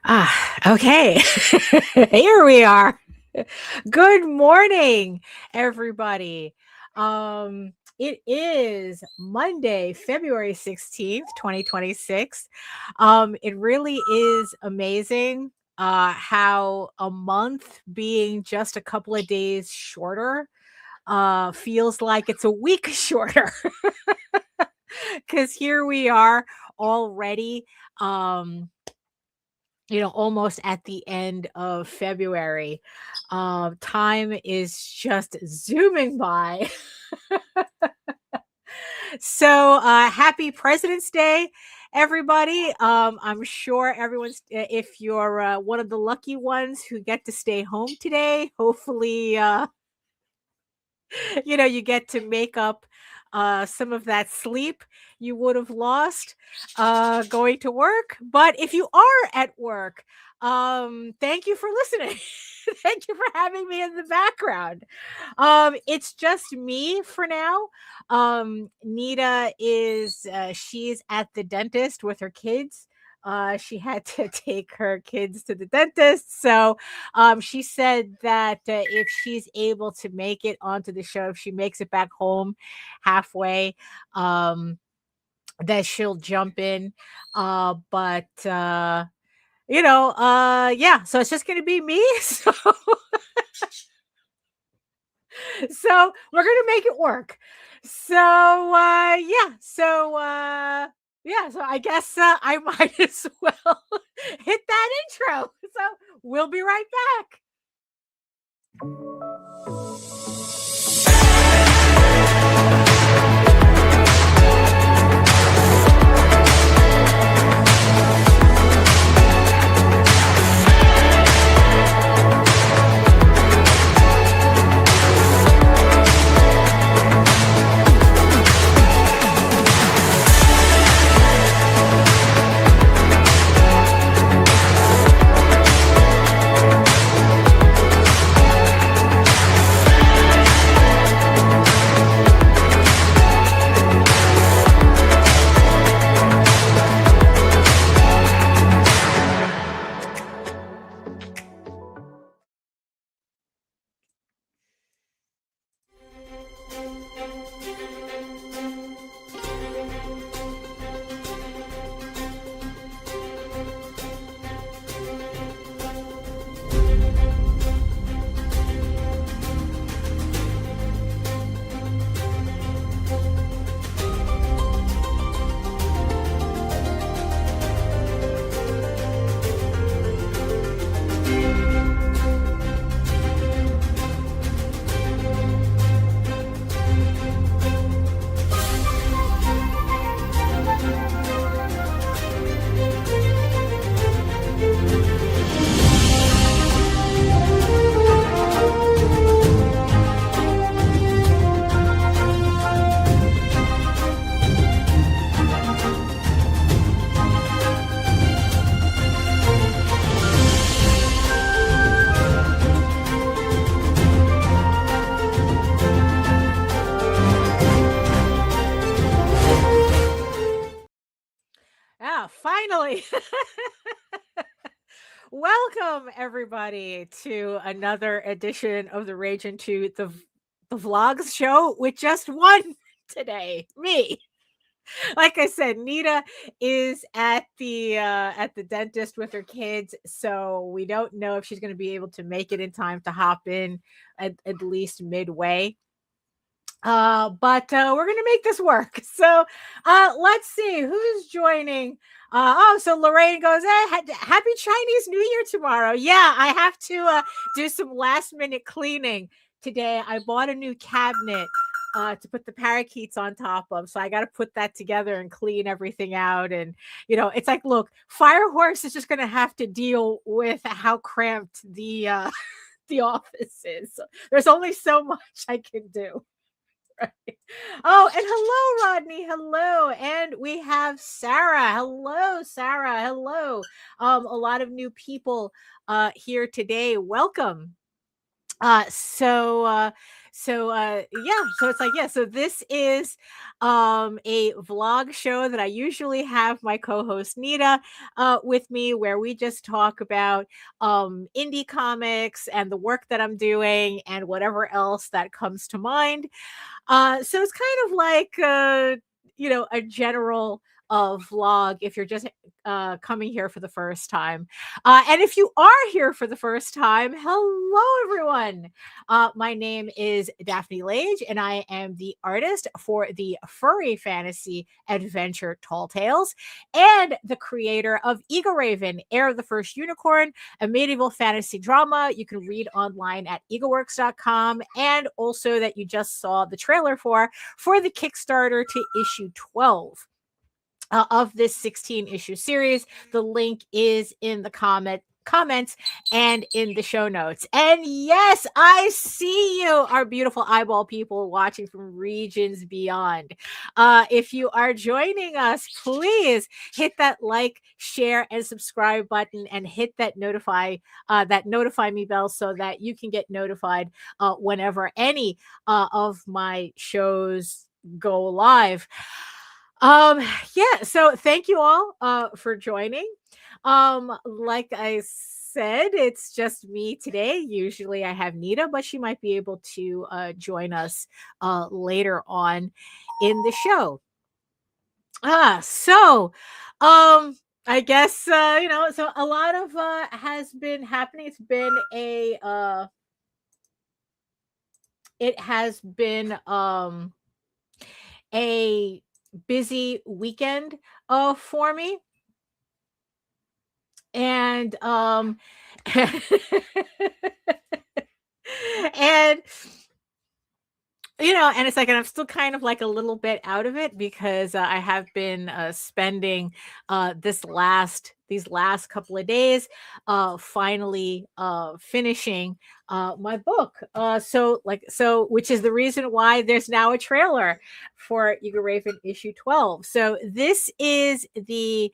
Okay. Here we are. Good morning, everybody. It is Monday, February 16th, 2026. It really is amazing how a month being just a couple of days shorter feels like it's a week shorter. Because here we are already. Um, almost at the end of February. Time is just zooming by. So, happy President's Day, everybody. I'm sure if you're one of the lucky ones who get to stay home today, hopefully, you get to make up some of that sleep you would have lost going to work. But if you are at work, thank you for listening. Thank you for having me in the background. It's just me for now. Nita is she's at the dentist with her kids. She had to take her kids to the dentist, so she said that if she's able to make it onto the show, if she makes it back home halfway, that she'll jump in. But yeah, so it's just gonna be me. So we're gonna make it work. So so I guess I might as well hit that intro. So we'll be right back. Finally. Welcome everybody to another edition of the Ragin to the vlogs show with just one today. Me. Like I said, Nita is at the dentist with her kids, so we don't know if she's going to be able to make it in time to hop in at least midway. But we're gonna make this work. So let's see who's joining. So Lorraine goes, happy Chinese New Year tomorrow. Yeah, I have to do some last minute cleaning today. I bought a new cabinet to put the parakeets on top of, so I got to put that together and clean everything out. And it's like, look, Firehorse is just gonna have to deal with how cramped the the office is. So there's only so much I can do. Right. Oh, and hello, Rodney. Hello. And we have Sarah. Hello, Sarah. Hello. A lot of new people here today. Welcome. So So yeah, so it's like, yeah, so this is a vlog show that I usually have my co-host Nita with me, where we just talk about indie comics and the work that I'm doing and whatever else that comes to mind. So it's kind of like a general vlog if you're just coming here for the first time. And if you are here for the first time, hello everyone. My name is Daphne Lage, and I am the artist for the furry fantasy adventure Tall Tales and the creator of Egoraven, Heir of the First Unicorn, a medieval fantasy drama you can read online at egoworks.com, and also that you just saw the trailer for the Kickstarter to issue 12 of this 16 issue series. The link is in the comments and in the show notes. And yes, I see you, our beautiful eyeball people watching from regions beyond. If you are joining us, please hit that like, share, and subscribe button, and hit that notify me bell so that you can get notified whenever any of my shows go live. Yeah, so thank you all for joining. Like I said, it's just me today. Usually I have Nita, but she might be able to join us later on in the show. So I guess so a lot of has been happening. It has been a busy weekend for me. And and and it's like, and I'm still kind of like a little bit out of it because I have been spending these last couple of days finally finishing my book. So which is the reason why there's now a trailer for Egoraven issue 12. So this is the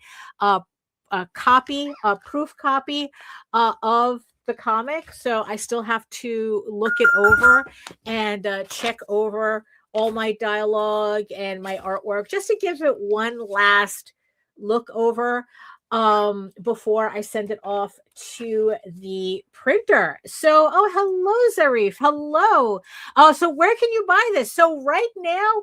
proof copy of the comic. So I still have to look it over and check over all my dialogue and my artwork just to give it one last look over before I send it off to the printer. So, oh, hello, Zarif. Hello. So where can you buy this? So right now,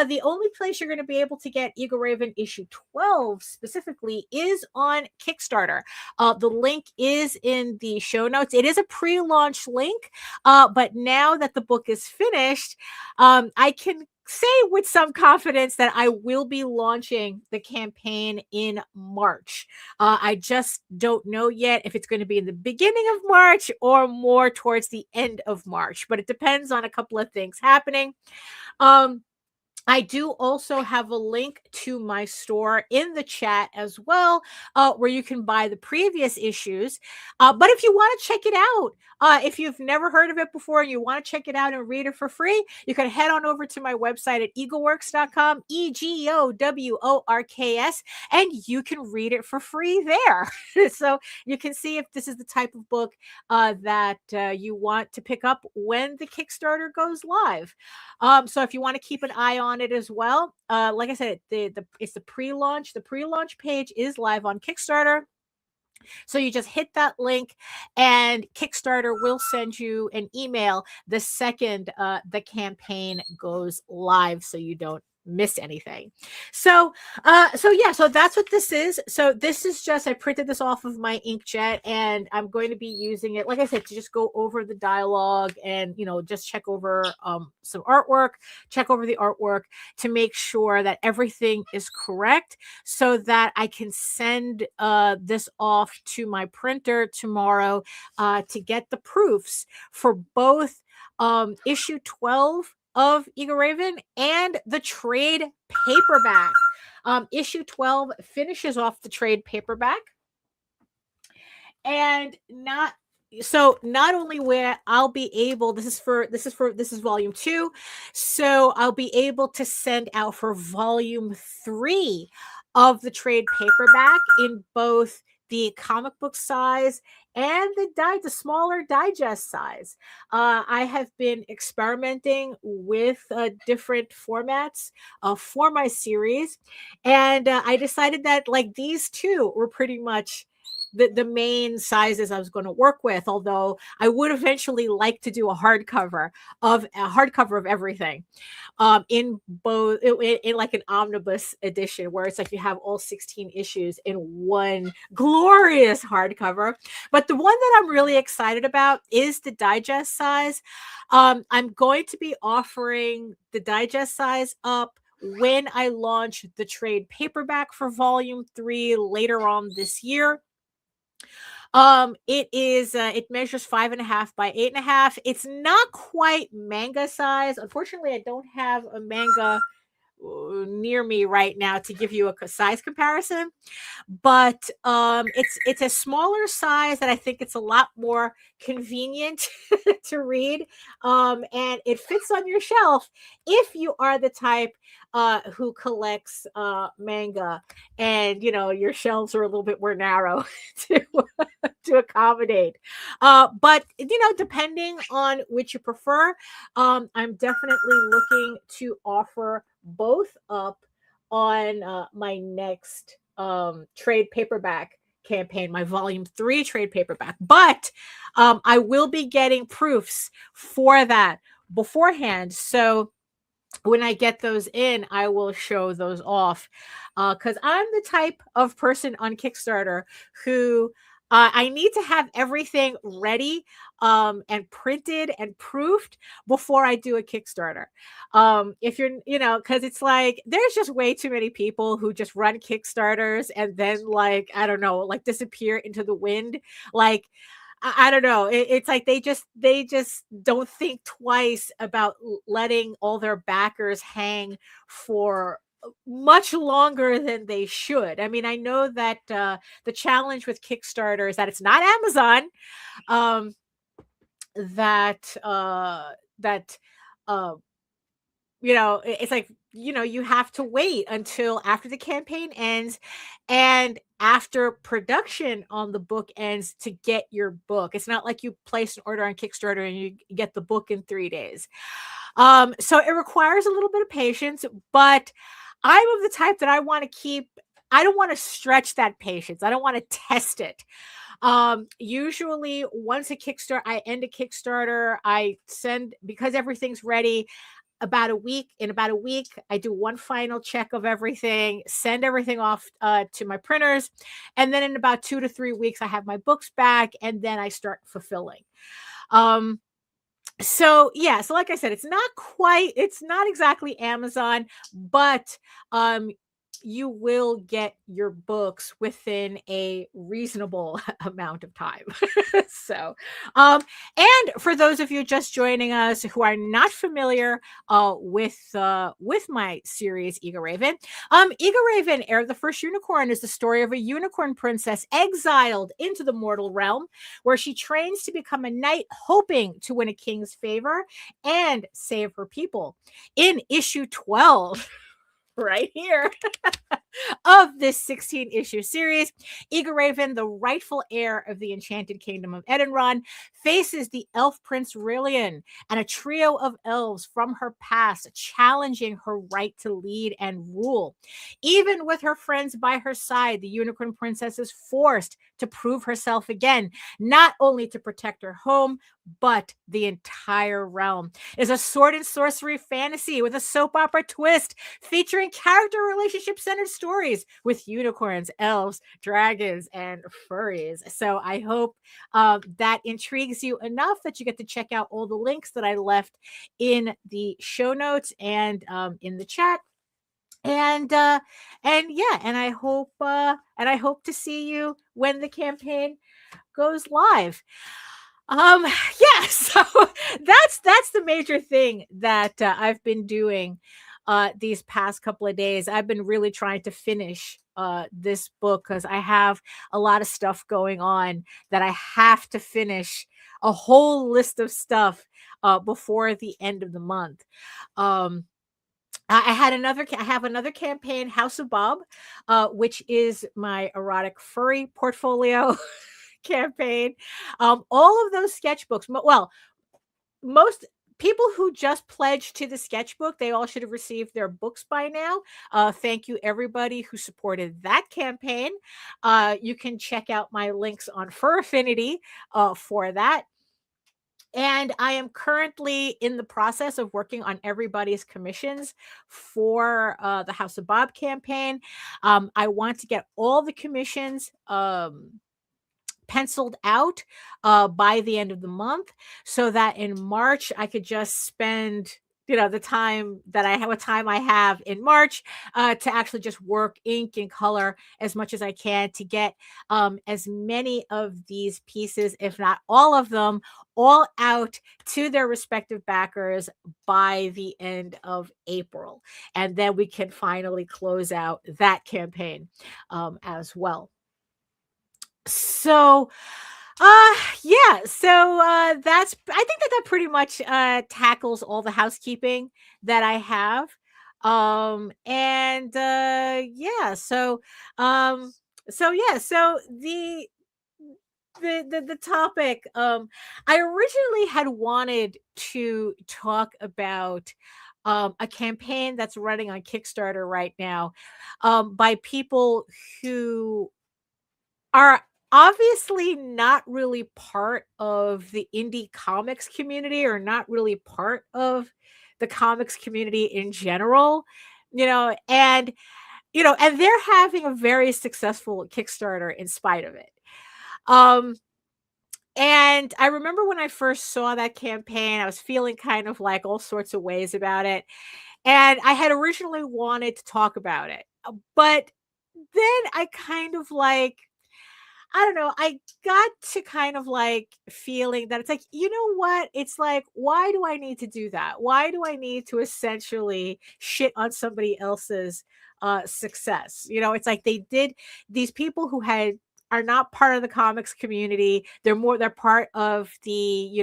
the only place you're going to be able to get Egoraven issue 12 specifically is on Kickstarter. The link is in the show notes. It is a pre-launch link, but now that the book is finished, I can say with some confidence that I will be launching the campaign in March. I just don't know yet if it's going to be in the beginning of March or more towards the end of March, but it depends on a couple of things happening. I do also have a link to my store in the chat as well, where you can buy the previous issues. But if you want to check it out, if you've never heard of it before and you want to check it out and read it for free, you can head on over to my website at egoworks.com, EGOWORKS, and you can read it for free there. So you can see if this is the type of book that you want to pick up when the Kickstarter goes live. So if you want to keep an eye on it as well, like I said, it's the pre-launch. The pre-launch page is live on Kickstarter. So you just hit that link and Kickstarter will send you an email the second the campaign goes live, so you don't miss anything. So so that's what this is. So this is just, I printed this off of my inkjet and I'm going to be using it, like I said, to just go over the dialogue and just check over some artwork, check over the artwork to make sure that everything is correct so that I can send this off to my printer tomorrow to get the proofs for both issue 12 of Egoraven and the trade paperback. Issue 12 finishes off the trade paperback, and not only where I'll be able, this is volume 2, so I'll be able to send out for volume 3 of the trade paperback in both the comic book size and the smaller digest size. I have been experimenting with different formats for my series, and I decided that like these two were pretty much the main sizes I was going to work with. Although I would eventually like to do a hardcover of everything, in both in like an omnibus edition where it's like you have all 16 issues in one glorious hardcover. But the one that I'm really excited about is the digest size. I'm going to be offering the digest size up when I launch the trade paperback for volume 3 later on this year. It measures 5.5 by 8.5. It's not quite manga size. Unfortunately, I don't have a manga near me right now to give you a size comparison, but it's a smaller size that I think it's a lot more convenient to read, and it fits on your shelf if you are the type who collects manga, and your shelves are a little bit more narrow to to accommodate. But depending on which you prefer, I'm definitely looking to offer both up on my next trade paperback campaign, my volume 3 trade paperback. But I will be getting proofs for that beforehand. So when I get those in, I will show those off, because I'm the type of person on Kickstarter who I need to have everything ready and printed and proofed before I do a Kickstarter. If you're, because it's like there's just way too many people who just run Kickstarters and then, like, I don't know, like disappear into the wind. Like, I don't know. It's like they just don't think twice about letting all their backers hang for much longer than they should. I mean, I know that the challenge with Kickstarter is that it's not Amazon. Um, that uh, it's like, you have to wait until after the campaign ends and after production on the book ends to get your book. It's not like you place an order on Kickstarter and you get the book in 3 days. So it requires a little bit of patience, but I'm of the type that I don't want to stretch that patience. I don't want to test it. Usually once I end a Kickstarter, because everything's ready, in about a week, I do one final check of everything, send everything off to my printers, and then in about 2 to 3 weeks, I have my books back, and then I start fulfilling. So like I said, it's not exactly Amazon, but you will get your books within a reasonable amount of time. So, and for those of you just joining us who are not familiar with my series Egoraven, Egoraven, Heir of the First Unicorn, is the story of a unicorn princess exiled into the mortal realm, where she trains to become a knight, hoping to win a king's favor and save her people. In issue 12, right here, of this 16-issue series, Egoraven, the rightful heir of the enchanted kingdom of Edenron, faces the elf prince Rillian and a trio of elves from her past, challenging her right to lead and rule. Even with her friends by her side, the unicorn princess is forced to prove herself again, not only to protect her home, but the entire realm. Is a sword and sorcery fantasy with a soap opera twist, featuring character relationship-centered stories with unicorns, elves, dragons, and furries. So I hope that intrigues you enough that you get to check out all the links that I left in the show notes and in the chat. And I hope to see you when the campaign goes live. So that's the major thing that I've been doing these past couple of days. I've been really trying to finish this book because I have a lot of stuff going on that I have to finish, a whole list of stuff before the end of the month. I have another campaign, House of Bob, which is my erotic furry portfolio campaign. All of those sketchbooks, well, most people who just pledged to the sketchbook, they all should have received their books by now. Thank you everybody who supported that campaign. You can check out my links on Fur Affinity for that. And I am currently in the process of working on everybody's commissions for the House of Bob campaign. I want to get all the commissions penciled out by the end of the month, so that in March I could just spend the time that I have, what time I have in March, to actually just work ink and color as much as I can to get as many of these pieces, if not all of them, all out to their respective backers by the end of April. And then we can finally close out that campaign as well. So yeah, so that's, I think that pretty much tackles all the housekeeping that I have. And yeah, so the topic, I originally had wanted to talk about a campaign that's running on Kickstarter right now, by people who are obviously not really part of the indie comics community, or not really part of the comics community in general, and and they're having a very successful Kickstarter in spite of it. Um and I remember when I first saw that campaign, I was feeling kind of like all sorts of ways about it. And I had originally wanted to talk about it. But then I kind of like, I don't know, I got to kind of like feeling that it's like, you know what? It's like, why do I need to do that? Why do I need to essentially shit on somebody else's success? It's like these people who are not part of the comics community. They're part of the,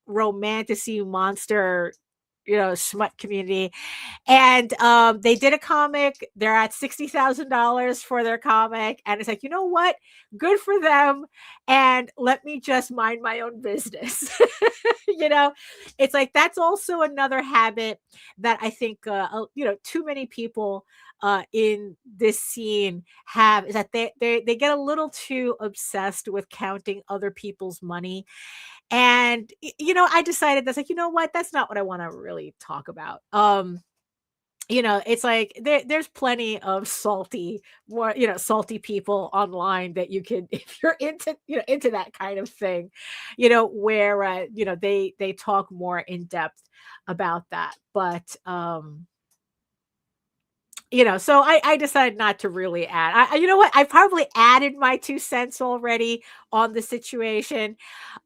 romantasy monster, smut community. And they did a comic. They're at $60,000 for their comic. And it's like, you know what? Good for them. And let me just mind my own business. It's like, that's also another habit that I think, too many people in this scene have, is that they get a little too obsessed with counting other people's money. And I decided that's like, you know what? That's not what I want to really talk about. It's like there's plenty of salty people online that you can, if you're into that kind of thing, where they talk more in depth about that. But so I decided not to really add. You know what? I probably added my 2 cents already on the situation.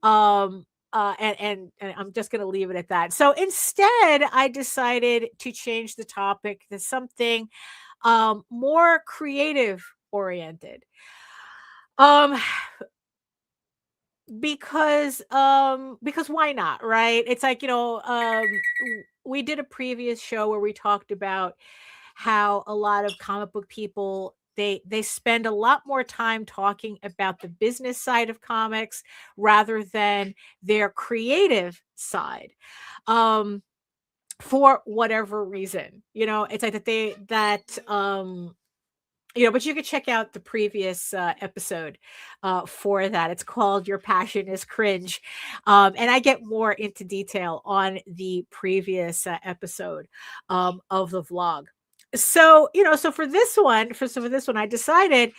And I'm just going to leave it at that. So instead, I decided to change the topic to something more creative oriented. Um, because why not, right? It's like, we did a previous show where we talked about how a lot of comic book people, they spend a lot more time talking about the business side of comics rather than their creative side, for whatever reason. It's like but you could check out the previous episode for that. It's called Your Passion is Cringe. And I get more into detail on the previous episode of the vlog. So, so for this one, I decided,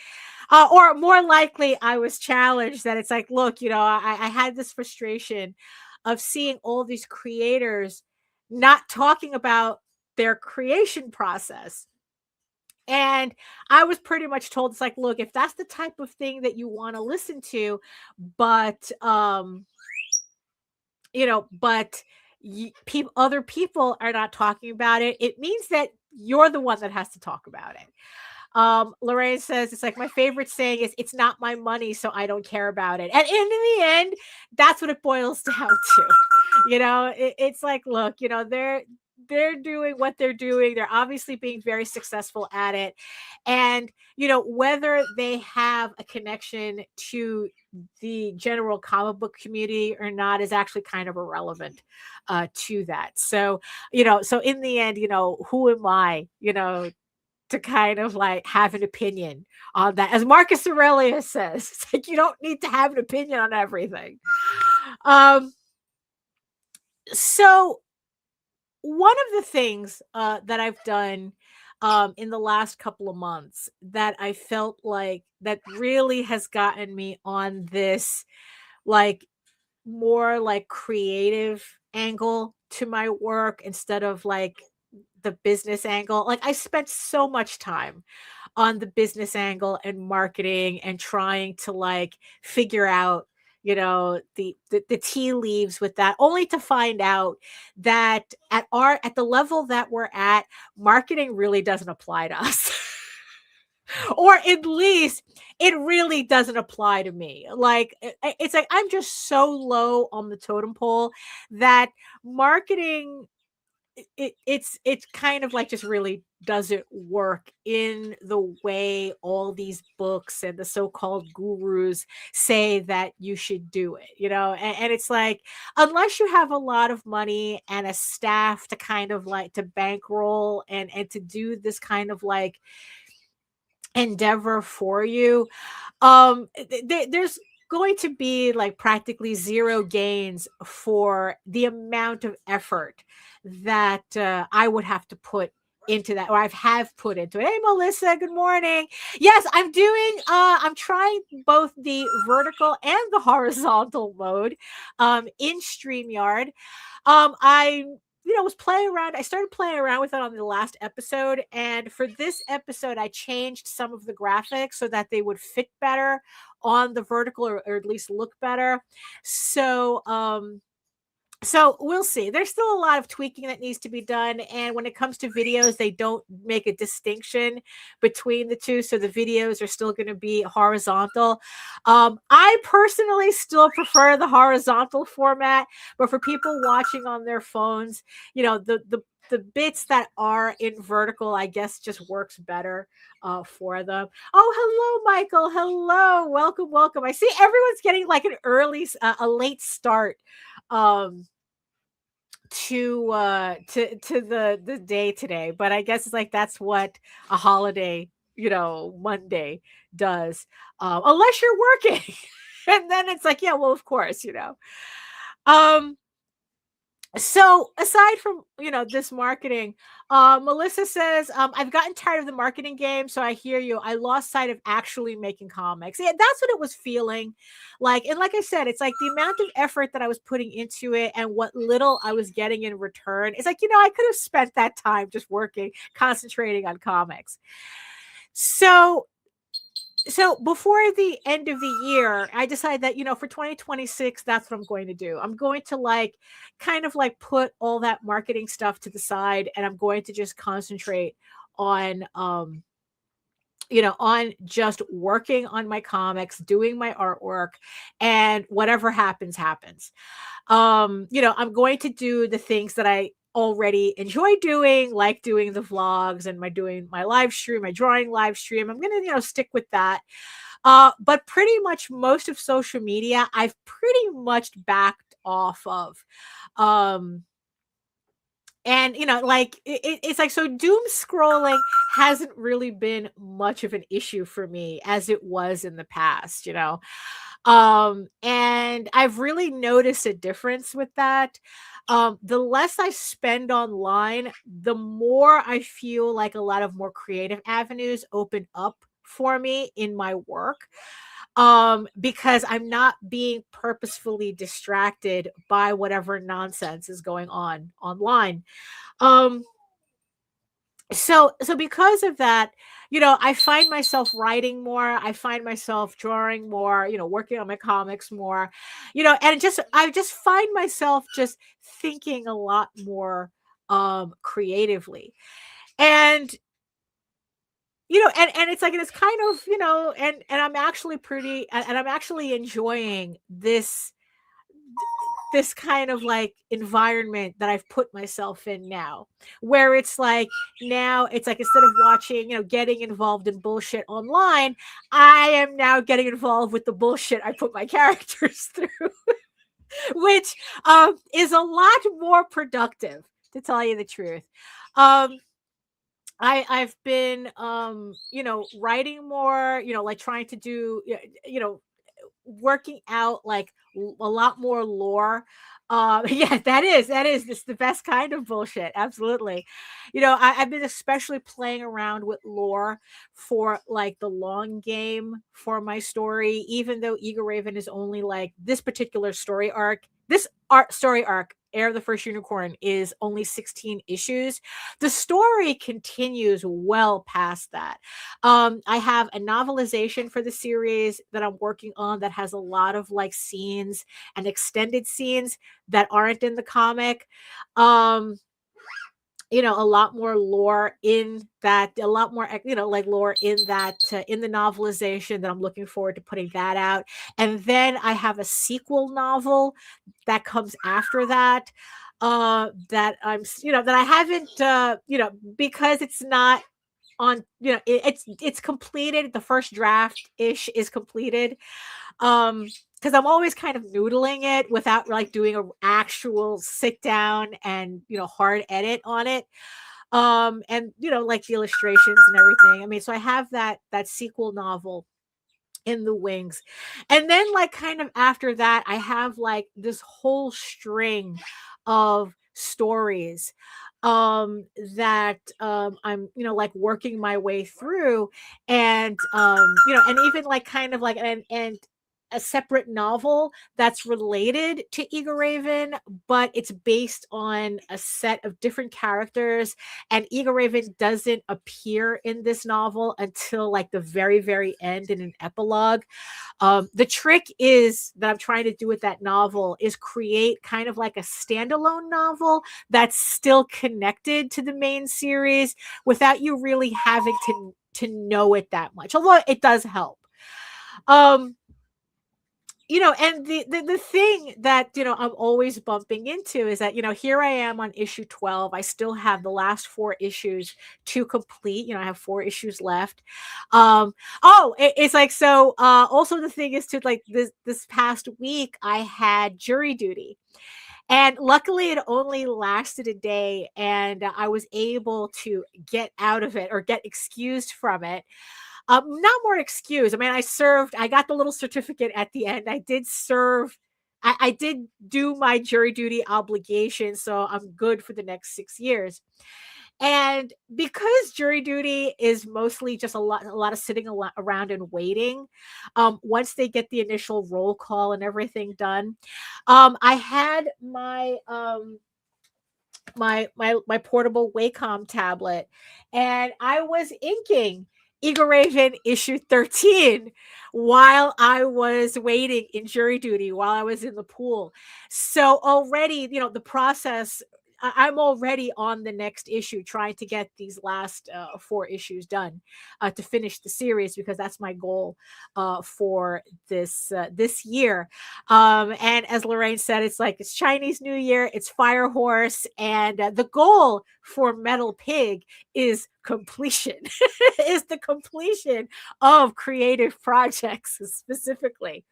or more likely I was challenged, that it's like, look, I had this frustration of seeing all these creators not talking about their creation process. And I was pretty much told, it's like, look, if that's the type of thing that you want to listen to, but but other people are not talking about it, it means that you're the one that has to talk about it. Lorraine says, it's like, my favorite saying is, it's not my money, so I don't care about it. And in the end, that's what it boils down to. It's like, look, they're doing what they're doing. They're obviously being very successful at it. And, whether they have a connection to the general comic book community or not is actually kind of irrelevant to that. So, so in the end, who am I, to kind of like have an opinion on that? As Marcus Aurelius says, it's like you don't need to have an opinion on everything. So one of the things that I've done in the last couple of months that I felt like that really has gotten me on this like more like creative angle to my work instead of like the business angle. Like I spent so much time on the business angle and marketing and trying to like figure out the tea leaves with that, only to find out that at the level that we're at, marketing really doesn't apply to us. Or at least it really doesn't apply to me. Like it's like I'm just so low on the totem pole that marketing it's kind of like just really doesn't work in the way all these books and the so-called gurus say that you should do it, and it's like unless you have a lot of money and a staff to kind of like to bankroll and to do this kind of like endeavor for you, there's going to be like practically zero gains for the amount of effort that I would have to put into that, or have put into it. Hey Melissa, good morning. Yes, I'm trying both the vertical and the horizontal mode in StreamYard. I was playing around. I started playing around with it on the last episode. And for this episode, I changed some of the graphics so that they would fit better on the vertical, or at least look better. So we'll see. There's still a lot of tweaking that needs to be done. And when it comes to videos, they don't make a distinction between the two. So the videos are still going to be horizontal. I personally still prefer the horizontal format, but for people watching on their phones, the bits that are in vertical, I guess, just works better for them. Oh, hello, Michael. Hello. Welcome. I see everyone's getting like a late start to the day today, but I guess it's like that's what a holiday Monday does, unless you're working. And then it's like, yeah, well, of course. um so aside from this marketing, Melissa says, I've gotten tired of the marketing game. So I hear you. I lost sight of actually making comics. Yeah, that's what it was feeling like. And like I said, it's like the amount of effort that I was putting into it and what little I was getting in return. It's like, I could have spent that time just working, concentrating on comics. So before the end of the year, I decided that, for 2026, that's what I'm going to do. I'm going to like kind of like put all that marketing stuff to the side, and I'm going to just concentrate on on just working on my comics, doing my artwork, and whatever happens. I'm going to do the things that I already enjoy doing, like doing the vlogs and doing my live stream, my drawing live stream. I'm going to, stick with that. But pretty much most of social media, I've pretty much backed off of. And like it's like, so doom scrolling hasn't really been much of an issue for me as it was in the past. And I've really noticed a difference with that. The less I spend online, the more I feel like a lot of more creative avenues open up for me in my work, because I'm not being purposefully distracted by whatever nonsense is going on online. um so because of that, I find myself writing more, I find myself drawing more, working on my comics more, and I just find myself just thinking a lot more creatively. And and it's like, and it's kind of, and I'm actually I'm actually enjoying this this kind of like environment that I've put myself in now, where it's like now it's like instead of watching, getting involved in bullshit online, I am now getting involved with the bullshit I put my characters through, which is a lot more productive, to tell you the truth. I've been writing more, like trying to do working out like a lot more lore. Yeah, that is this the best kind of bullshit. Absolutely. I've been especially playing around with lore for like the long game for my story, even though Egoraven is only like this particular story arc. This story arc, Heir of the First Unicorn, is only 16 issues. The story continues well past that. I have a novelization for the series that I'm working on that has a lot of like scenes and extended scenes that aren't in the comic. A lot more lore in that, a lot more, like lore in that, in the novelization that I'm looking forward to putting that out. And then I have a sequel novel that comes after that, that that I haven't, because it's not on, it's completed. The first draft ish is completed. Because I'm always kind of noodling it without like doing an actual sit down and hard edit on it. And like the illustrations and everything. I mean, so I have that sequel novel in the wings. And then like kind of after that, I have like this whole string of stories that I'm like working my way through, and and even like kind of like and a separate novel that's related to Egoraven, but it's based on a set of different characters, and Egoraven doesn't appear in this novel until like the very, very end in an epilogue. The trick is that I'm trying to do with that novel is create kind of like a standalone novel that's still connected to the main series without you really having to know it that much, although it does help. And the thing that I'm always bumping into is that here I am on issue 12. I still have the last 4 issues to complete. I have 4 issues left. It's like, so also the thing is, to like this past week I had jury duty, and luckily it only lasted a day, and I was able to get out of it, or get excused from it. Not more excuse. I mean, I got the little certificate at the end. I did serve, I did do my jury duty obligation, so I'm good for the next 6 years. And because jury duty is mostly just a lot of sitting around and waiting, once they get the initial roll call and everything done, I had my my portable Wacom tablet, and I was inking Egoraven issue 13 while I was waiting in jury duty, while I was in the pool. So already, the process, I'm already on the next issue, trying to get these last 4 issues done to finish the series, because that's my goal for this year. And as Lorraine said, it's like it's Chinese New Year, it's Fire Horse, and the goal for Metal Pig is completion. Is the completion of creative projects specifically.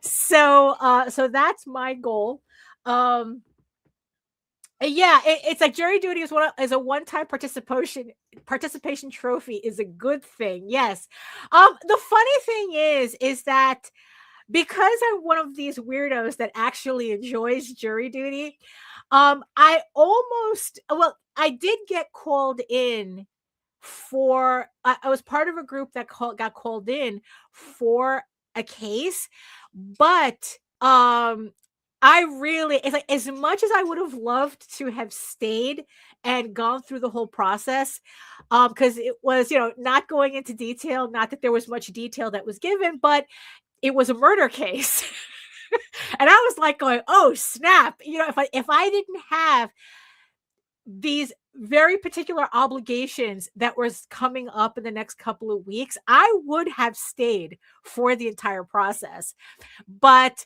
So that's my goal. Yeah, it's like jury duty is a one-time participation trophy is a good thing. Yes. The funny thing is that because I'm one of these weirdos that actually enjoys jury duty, I did get called in for, I was part of a group that got called in for a case, but it's like, as much as I would have loved to have stayed and gone through the whole process, because it was, not going into detail, not that there was much detail that was given, but it was a murder case. And I was like going, oh snap, if I didn't have these very particular obligations that was coming up in the next couple of weeks, I would have stayed for the entire process. But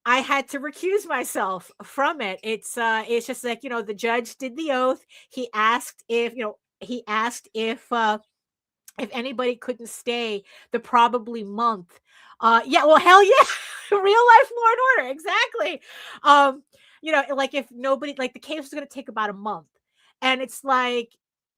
I had to recuse myself from it. It's just like, the judge did the oath. He asked if anybody couldn't stay the probably month. Yeah, well, hell yeah. Real life Law and Order, exactly. Like if nobody, like the case was going to take about a month, and it's like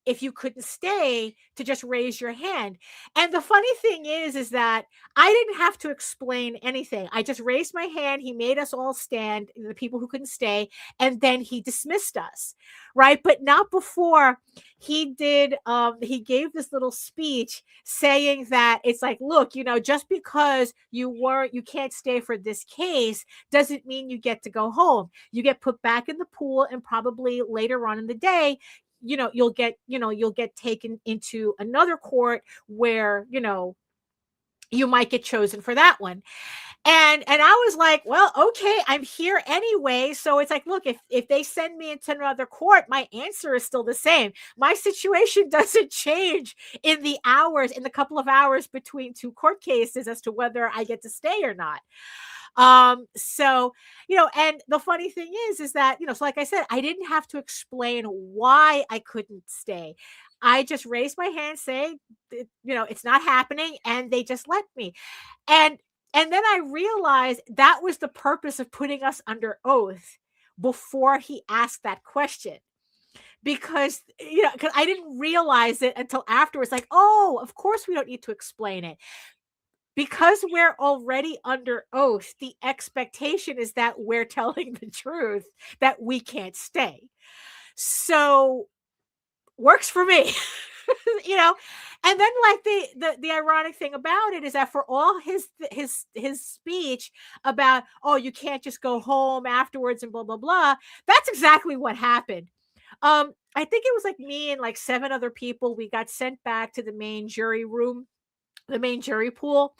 if you couldn't stay, to just raise your hand. And the funny thing is that I didn't have to explain anything. I just raised my hand. He made us all stand, the people who couldn't stay, and then he dismissed us, right? But not before he did. He gave this little speech saying that it's like, look, just because you can't stay for this case doesn't mean you get to go home. You get put back in the pool, and probably later on in the day, you'll get taken into another court where you might get chosen for that one. And I was like, well, okay, I'm here anyway. So it's like, look, if they send me into another court, my answer is still the same. My situation doesn't change in the couple of hours between two court cases as to whether I get to stay or not. So, and the funny thing is that, so like I said, I didn't have to explain why I couldn't stay. I just raised my hand saying, it's not happening. And they just let me. And then I realized that was the purpose of putting us under oath before he asked that question. Because I didn't realize it until afterwards. Like, oh, of course we don't need to explain it. Because we're already under oath, the expectation is that we're telling the truth, that we can't stay. So works for me. And then like the ironic thing about it is that for all his speech about, oh, you can't just go home afterwards and blah blah blah, that's exactly what happened. I think it was like me and like 7 other people. We got sent back to the main jury room, the main jury pool.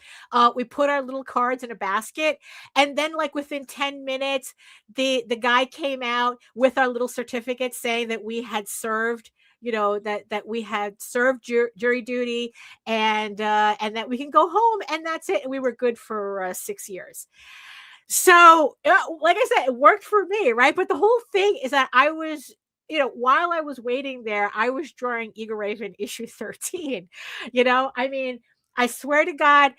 We put our little cards in a basket, and then like within 10 minutes, the guy came out with our little certificate saying that we had served, that we had served jury duty, and that we can go home, and that's it. And we were good for 6 years. So, like I said, it worked for me, right? But the whole thing is that I was, while I was waiting there, I was drawing Egoraven issue 13. I mean, I swear to God,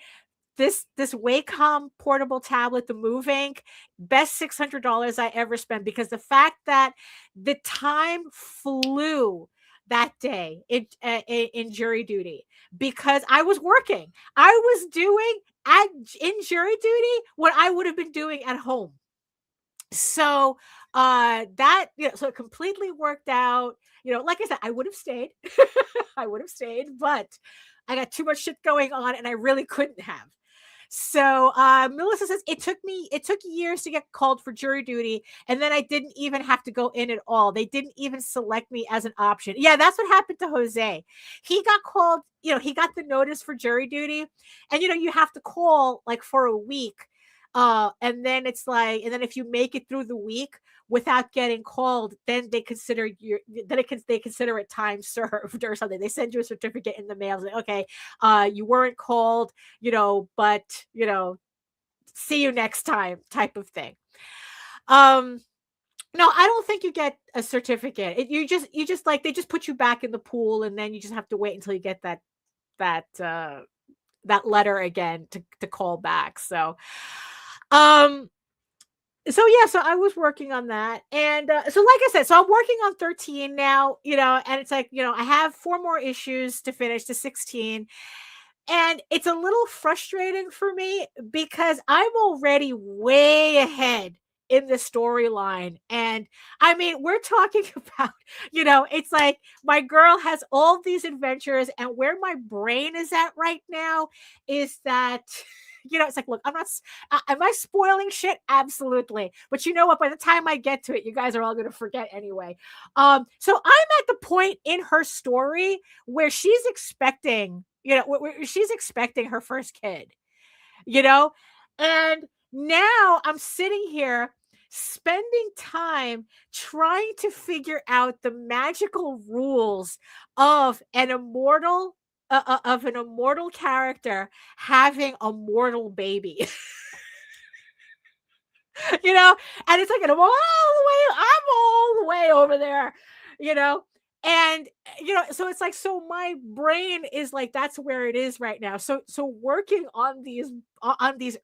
this Wacom portable tablet, the Move Ink, best $600 I ever spent, because the fact that the time flew that day in jury duty, because I was working. I was doing in jury duty what I would have been doing at home. So that, so it completely worked out. Like I said, I would have stayed. I would have stayed, but I got too much shit going on and I really couldn't have. So Melissa says it took years to get called for jury duty, and then I didn't even have to go in at all. They didn't even select me as an option. Yeah, that's what happened to Jose. He got called, he got the notice for jury duty, and you have to call like for a week. And then it's like, and then if you make it through the week without getting called, then they consider they consider it time served or something. They send you a certificate in the mail. Like, okay, you weren't called, but see you next time, type of thing. No, I don't think you get a certificate. You just like, they just put you back in the pool, and then you just have to wait until you get that letter again to call back. So so I was working on that. And so like I said, so I'm working on 13 now, and it's like, I have 4 more issues to finish to 16. And it's a little frustrating for me because I'm already way ahead in the storyline. And I mean, we're talking about, it's like my girl has all these adventures, and where my brain is at right now is that, it's like, look, am I spoiling shit? Absolutely. But you know what? By the time I get to it, you guys are all going to forget anyway. So I'm at the point in her story where she's expecting, she's expecting her first kid, and now I'm sitting here spending time trying to figure out the magical rules of an immortal character having a mortal baby. you know, and it's like, I'm all the way over there, you know, and so it's like, so my brain is like, that's where it is right now. So working on these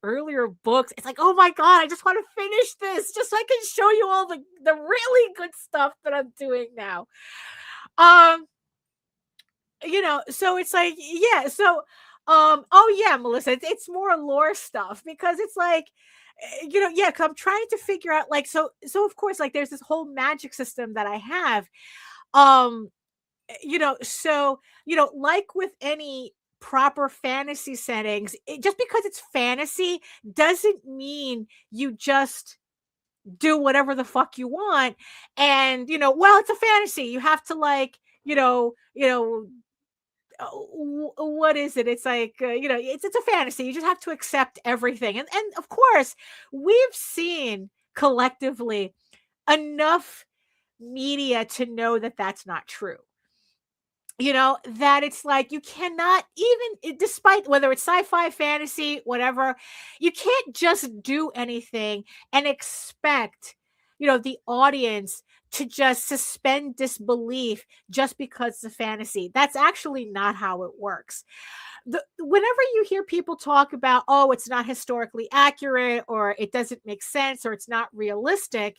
earlier books, it's like, oh my God, I just want to finish this just so I can show you all the really good stuff that I'm doing now. Um, so it's like, yeah, so oh yeah, Melissa, it's more lore stuff, because it's like, yeah, 'cause I'm trying to figure out, like, so of course, like, there's this whole magic system that I have. um so like with any proper fantasy settings, just because it's fantasy doesn't mean you just do whatever the fuck you want. And well, it's a fantasy, you have to, like, what is it? It's like, it's a fantasy. You just have to accept everything. And of course, we've seen collectively enough media to know that that's not true. That it's like, you cannot, even despite whether it's sci-fi, fantasy, whatever, you can't just do anything and expect, the audience to just suspend disbelief just because it's a fantasy. That's actually not how it works. Whenever you hear people talk about, oh, it's not historically accurate, or it doesn't make sense, or it's not realistic,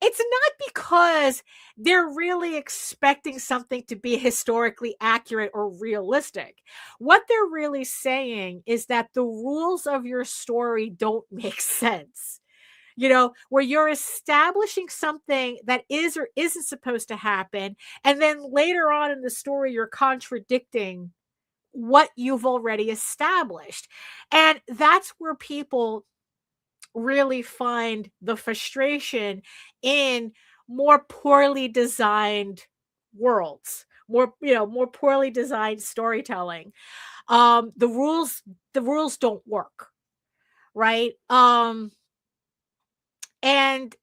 it's not because they're really expecting something to be historically accurate or realistic. What they're really saying is that the rules of your story don't make sense. Where you're establishing something that is or isn't supposed to happen, and then later on in the story, you're contradicting what you've already established. And that's where people really find the frustration in more poorly designed worlds, more poorly designed storytelling. The rules don't work, right? And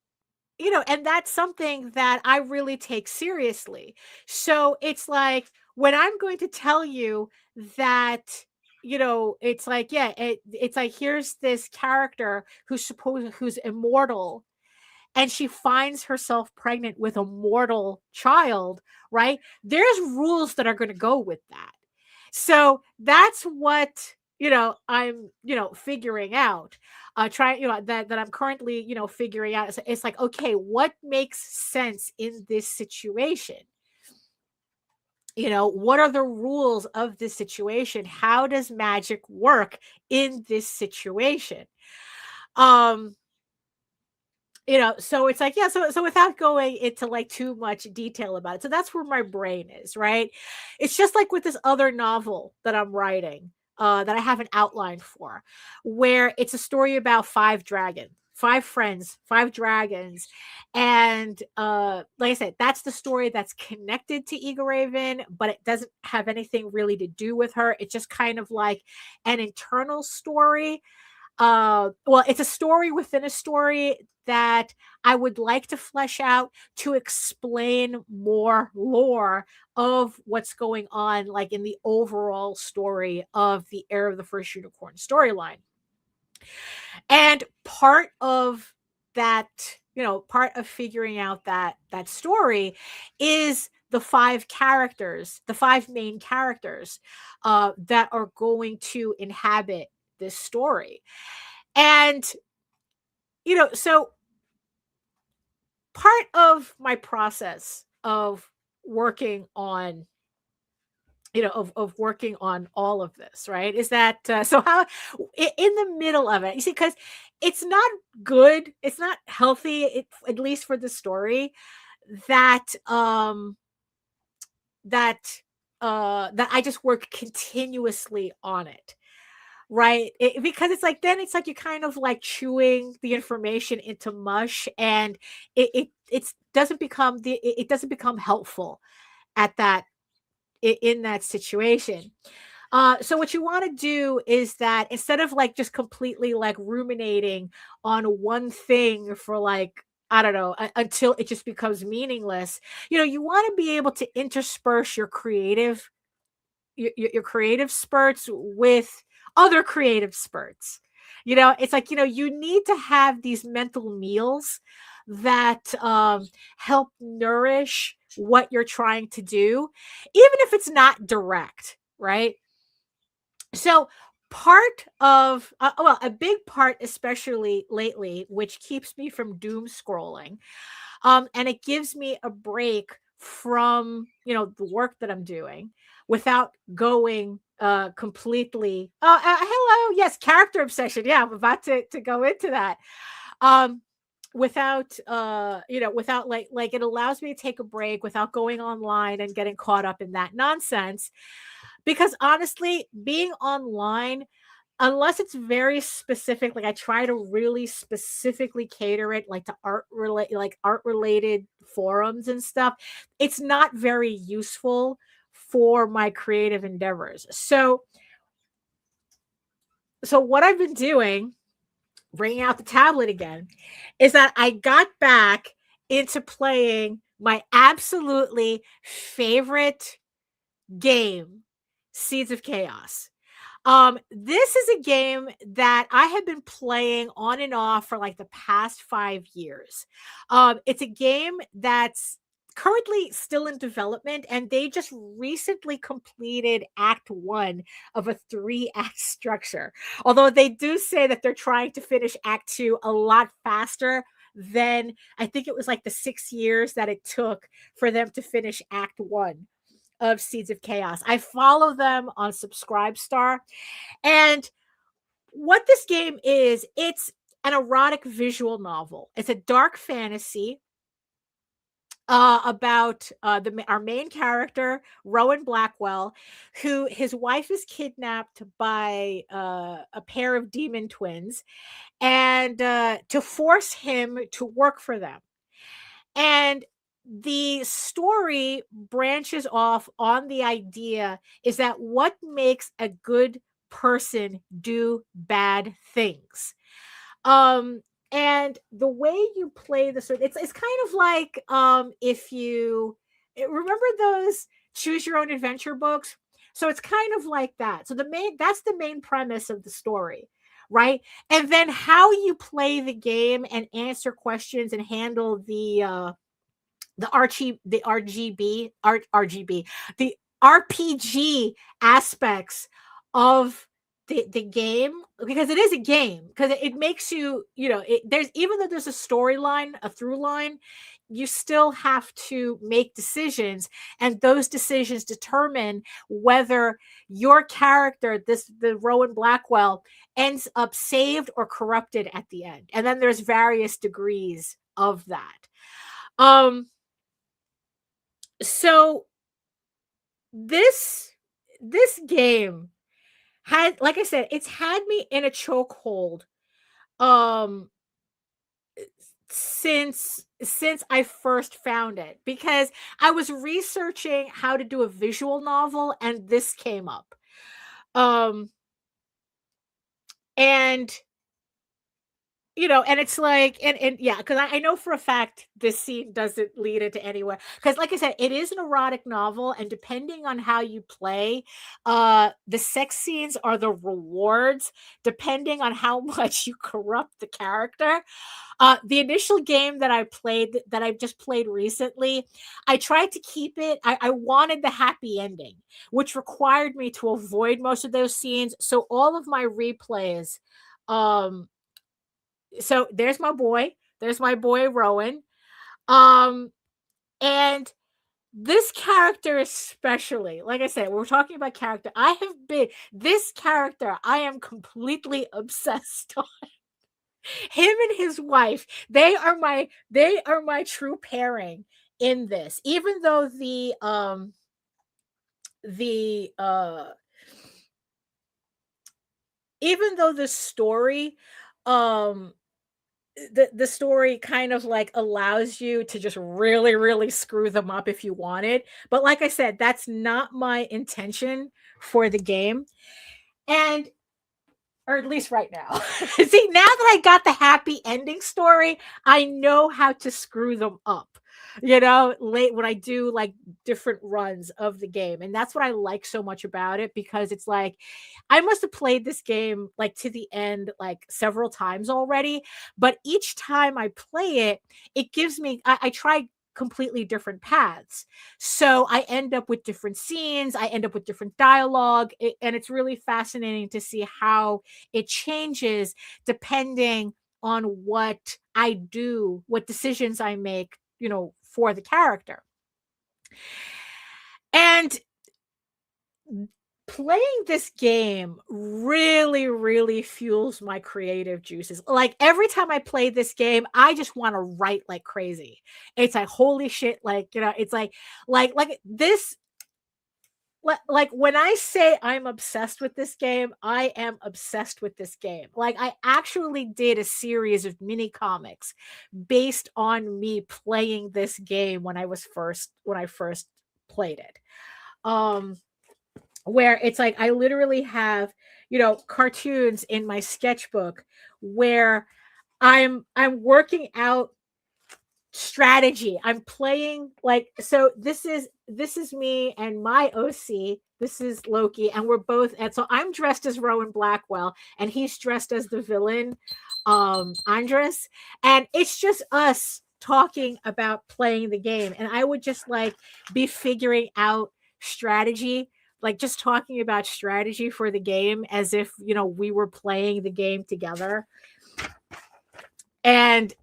and that's something that I really take seriously. So it's like, when I'm going to tell you that, it's like, yeah, it's like, here's this character who's immortal, and she finds herself pregnant with a mortal child, right? There's rules that are going to go with that. So that's what, I'm, figuring out. Trying, that I'm currently, figuring out. It's like, okay, what makes sense in this situation? What are the rules of this situation? How does magic work in this situation? um so it's like, yeah, so without going into, like, too much detail about it, so that's where my brain is, right? It's just like with this other novel that I'm writing, that I have an outline for, where it's a story about five friends, five dragons. And like I said, that's the story that's connected to Egoraven, but it doesn't have anything really to do with her. It's just kind of like an internal story. Well, it's a story within a story that I would like to flesh out to explain more lore of what's going on, like, in the overall story of the Heir of the First Unicorn storyline. And part of that, part of figuring out that story is the five main characters that are going to inhabit this story. And so part of my process of working on, of working on all of this, right, is that, so how, in the middle of it, you see, because it's not good, it's not healthy, at least for the story, that that I just work continuously on it. Right, because it's like, then it's like, you kind of like chewing the information into mush, and it doesn't become it doesn't become helpful at that, in that situation. So what you want to do is that, instead of, like, just completely, like, ruminating on one thing for, like, I don't know, until it just becomes meaningless, you want to be able to intersperse your creative spurts with other creative spurts. It's like, you need to have these mental meals that help nourish what you're trying to do, even if it's not direct, right? So part of well, a big part, especially lately, which keeps me from doom scrolling, and it gives me a break from the work that I'm doing without going completely. Hello, yes, character obsession. Yeah, I'm about to go into that. Um, without without like it allows me to take a break without going online and getting caught up in that nonsense, because honestly, being online, unless it's very specific, like I try to really specifically cater it like to art related forums and stuff, it's not very useful for my creative endeavors. So what I've been doing, bringing out the tablet again, is that I got back into playing my absolutely favorite game, Seeds of Chaos. This is a game that I have been playing on and off for like the past 5 years. It's a game that's currently still in development, and they just recently completed Act One of a 3-act structure. Although they do say that they're trying to finish Act Two a lot faster than, I think it was like the 6 years that it took for them to finish Act One of Seeds of Chaos. I follow them on Subscribestar. And what this game is, it's an erotic visual novel. It's a dark fantasy about our main character, Rowan Blackwell, who his wife is kidnapped by a pair of demon twins, and to force him to work for them. And the story branches off on the idea is that what makes a good person do bad things. Um, and the way you play it's kind of like if you remember those choose your own adventure books. So it's kind of like that. So that's the main premise of the story, right? And then how you play the game and answer questions and handle the RPG aspects of the game, because it is a game, because it makes there's, even though there's a storyline, a through line, you still have to make decisions, and those decisions determine whether your character, the Rowan Blackwell, ends up saved or corrupted at the end. And then there's various degrees of that. So this game had, like I said, it's had me in a chokehold um since I first found it, because I was researching how to do a visual novel and this came up. Um and and it's like, and yeah, because I know for a fact this scene doesn't lead into anywhere. Because, like I said, it is an erotic novel, and depending on how you play, the sex scenes are the rewards, depending on how much you corrupt the character. The initial game that I just played recently, I tried to keep it. I wanted the happy ending, which required me to avoid most of those scenes. So all of my replays, um, so there's my boy. There's my boy Rowan. Um, and this character especially, like I said, we're talking about character. This character, I am completely obsessed on. Him and his wife, they are my true pairing in this. Even though the even though the story um the story kind of like allows you to just really really screw them up if you wanted, but like I said, that's not my intention for the game. And or at least right now. See, now that I got the happy ending story, I know how to screw them up. late when I do like different runs of the game. And that's what I like so much about it, because it's like I must have played this game like to the end like several times already, but each time I play it, it gives me I try completely different paths. So I end up with different scenes, I end up with different dialogue, and it's really fascinating to see how it changes depending on what I do, what decisions I make, for the character. And playing this game really, really fuels my creative juices. Like every time I play this game, I just want to write like crazy. It's like, holy shit. Like, it's like this, like when I say I'm obsessed with this game, I am obsessed with this game. Like I actually did a series of mini comics based on me playing this game when I first played it. Where it's like I literally have, cartoons in my sketchbook where I'm working out strategy. I'm playing like, so this is me and my OC. This is Loki, and we're both, and so I'm dressed as Rowan Blackwell and he's dressed as the villain, Andres, and it's just us talking about playing the game. And I would just like be figuring out strategy, like just talking about strategy for the game as if, we were playing the game together. And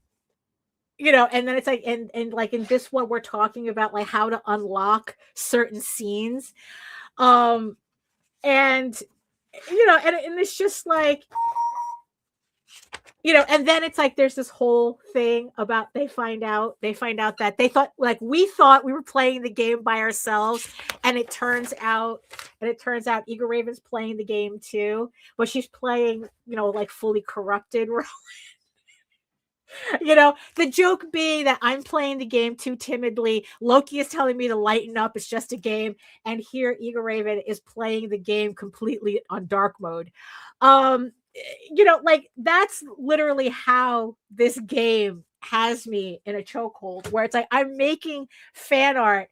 and then it's like, and like in this one, we're talking about like how to unlock certain scenes. And and it's just like, and then it's like there's this whole thing about they find out that we thought we were playing the game by ourselves, and it turns out Egoraven's playing the game too, but she's playing, like fully corrupted. The joke being that I'm playing the game too timidly. Loki is telling me to lighten up. It's just a game. And here Egoraven is playing the game completely on dark mode. Like that's literally how this game has me in a chokehold, where it's like I'm making fan art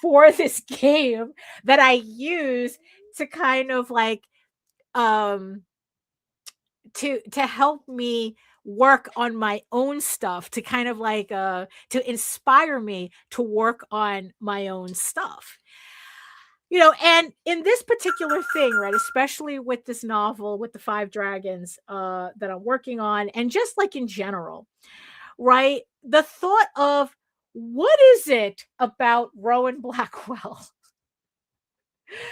for this game that I use to kind of like to help me work on my own stuff, to kind of like to inspire me to work on my own stuff. And in this particular thing, right, especially with this novel with the 5 dragons that I'm working on, and just like in general, right, the thought of what is it about Rowan Blackwell,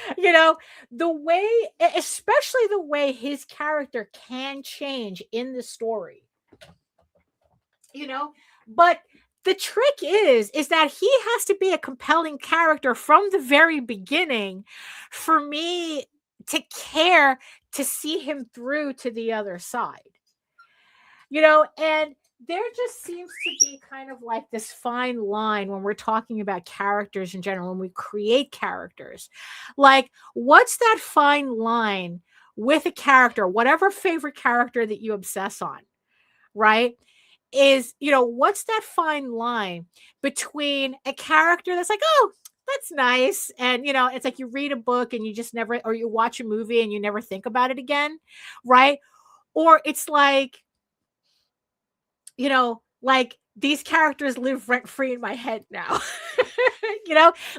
the way, especially the way his character can change in the story, but the trick is that he has to be a compelling character from the very beginning for me to care to see him through to the other side. And there just seems to be kind of like this fine line when we're talking about characters in general, when we create characters. Like, what's that fine line with a character, whatever favorite character that you obsess on, right? Is, what's that fine line between a character that's like, oh, that's nice, and it's like you read a book and you just never, or you watch a movie and you never think about it again, right? Or it's like, like these characters live rent free in my head now.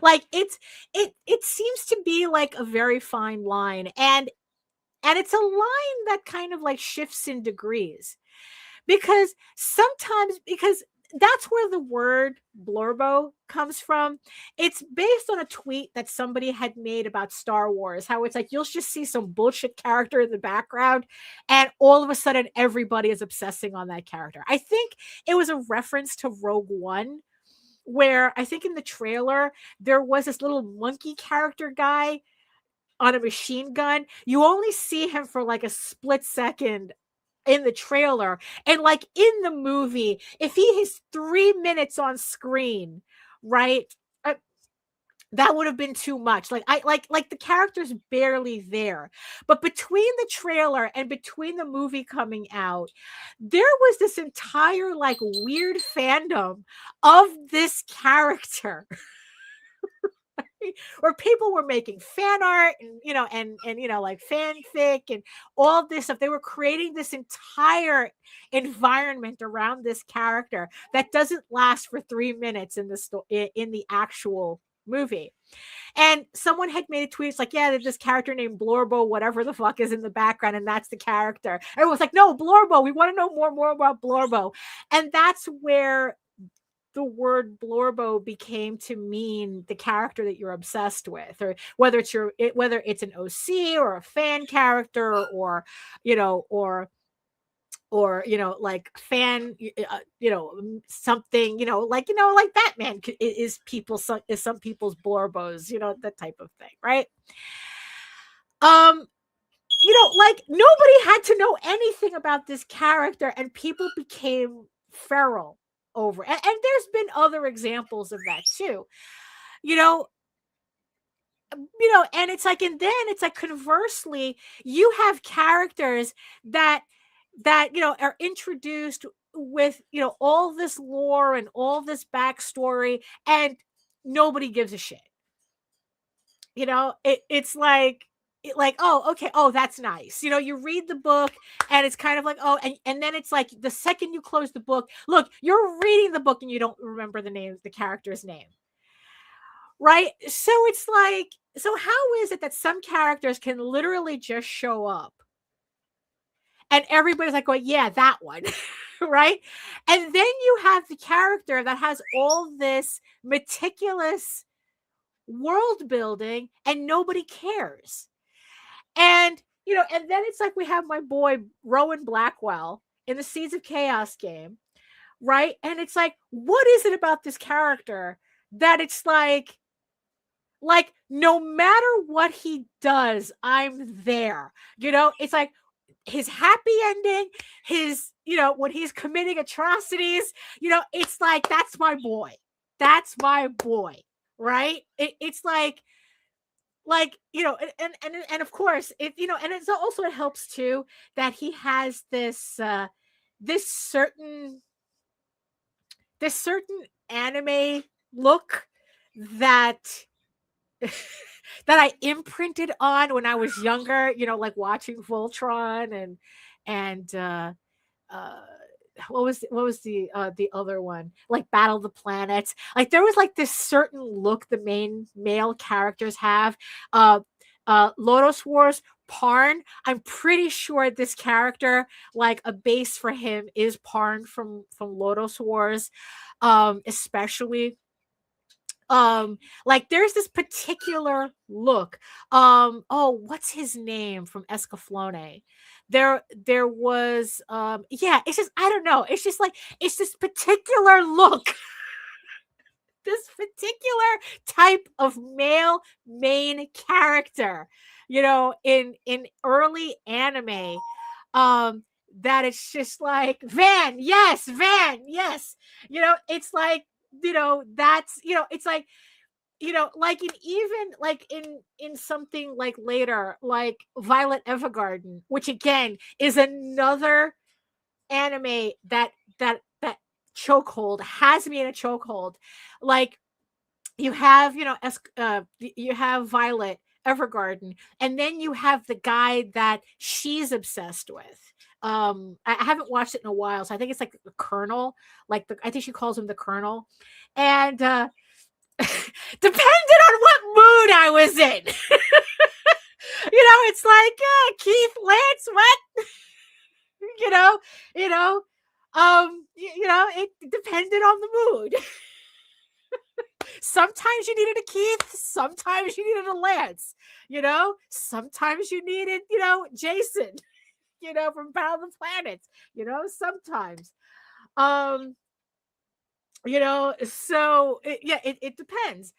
Like it seems to be like a very fine line, and it's a line that kind of like shifts in degrees, because sometimes, because that's where the word blurbo comes from. It's based on a tweet that somebody had made about Star Wars, how it's like you'll just see some bullshit character in the background and all of a sudden everybody is obsessing on that character. I think it was a reference to Rogue One, where I think in the trailer there was this little monkey character guy on a machine gun. You only see him for like a split second in the trailer, and like in the movie, if he has 3 minutes on screen, right, that would have been too much. Like the character's barely there. But between the trailer and between the movie coming out, there was this entire like weird fandom of this character. Where people were making fan art and like fanfic and all this stuff. They were creating this entire environment around this character that doesn't last for 3 minutes in the actual movie. And someone had made a tweet. It's like, yeah, there's this character named Blorbo, whatever the fuck is in the background, and that's the character. Everyone's like, no, Blorbo. We want to know more about Blorbo. And that's where the word Blorbo became to mean the character that you're obsessed with, or whether it's an OC or a fan character, or like fan, something, like Batman is some people's Blorbos, that type of thing, right? Like nobody had to know anything about this character, and people became feral over. And there's been other examples of that too, and it's like, and then it's like, conversely, you have characters that are introduced with all this lore and all this backstory, and nobody gives a shit. It's like, oh, okay, oh, that's nice. You read the book and it's kind of like, oh, and then it's like the second you close the book, look, you're reading the book and you don't remember the character's name, right? So it's like, so how is it that some characters can literally just show up and everybody's like, oh yeah, that one, right? And then you have the character that has all this meticulous world building and nobody cares. And and then it's like, we have my boy Rowan Blackwell in the Seeds of Chaos game, right? And it's like, what is it about this character that it's like no matter what he does, I'm there. It's like his happy ending, his when he's committing atrocities, it's like, that's my boy. That's my boy, right? It's like and of course it and it's also, it helps too that he has this this certain anime look that that I imprinted on when I was younger, like watching Voltron and what was the other one, like Battle of the Planets. Like there was like this certain look the main male characters have. Lotus Wars, Parn, I'm pretty sure this character, like a base for him is Parn from Lotus Wars, especially. Like there's this particular look. Oh, what's his name from Escaflowne? There was yeah, it's just, I don't know, it's just like, it's this particular look. This particular type of male main character, in early anime, that it's just like, Van, yes, it's like, that's, it's like, like in something like later, like Violet Evergarden, which again is another anime that chokehold, has me in a chokehold. Like you have, you have Violet Evergarden, and then you have the guy that she's obsessed with. I haven't watched it in a while, so I think it's like the Colonel, I think she calls him the Colonel. And depended on what mood I was in. It's like, Keith, Lance, what? It depended on the mood. Sometimes you needed a Keith, sometimes you needed a Lance, sometimes you needed, Jason, from Battle of the Planets, sometimes. So it depends.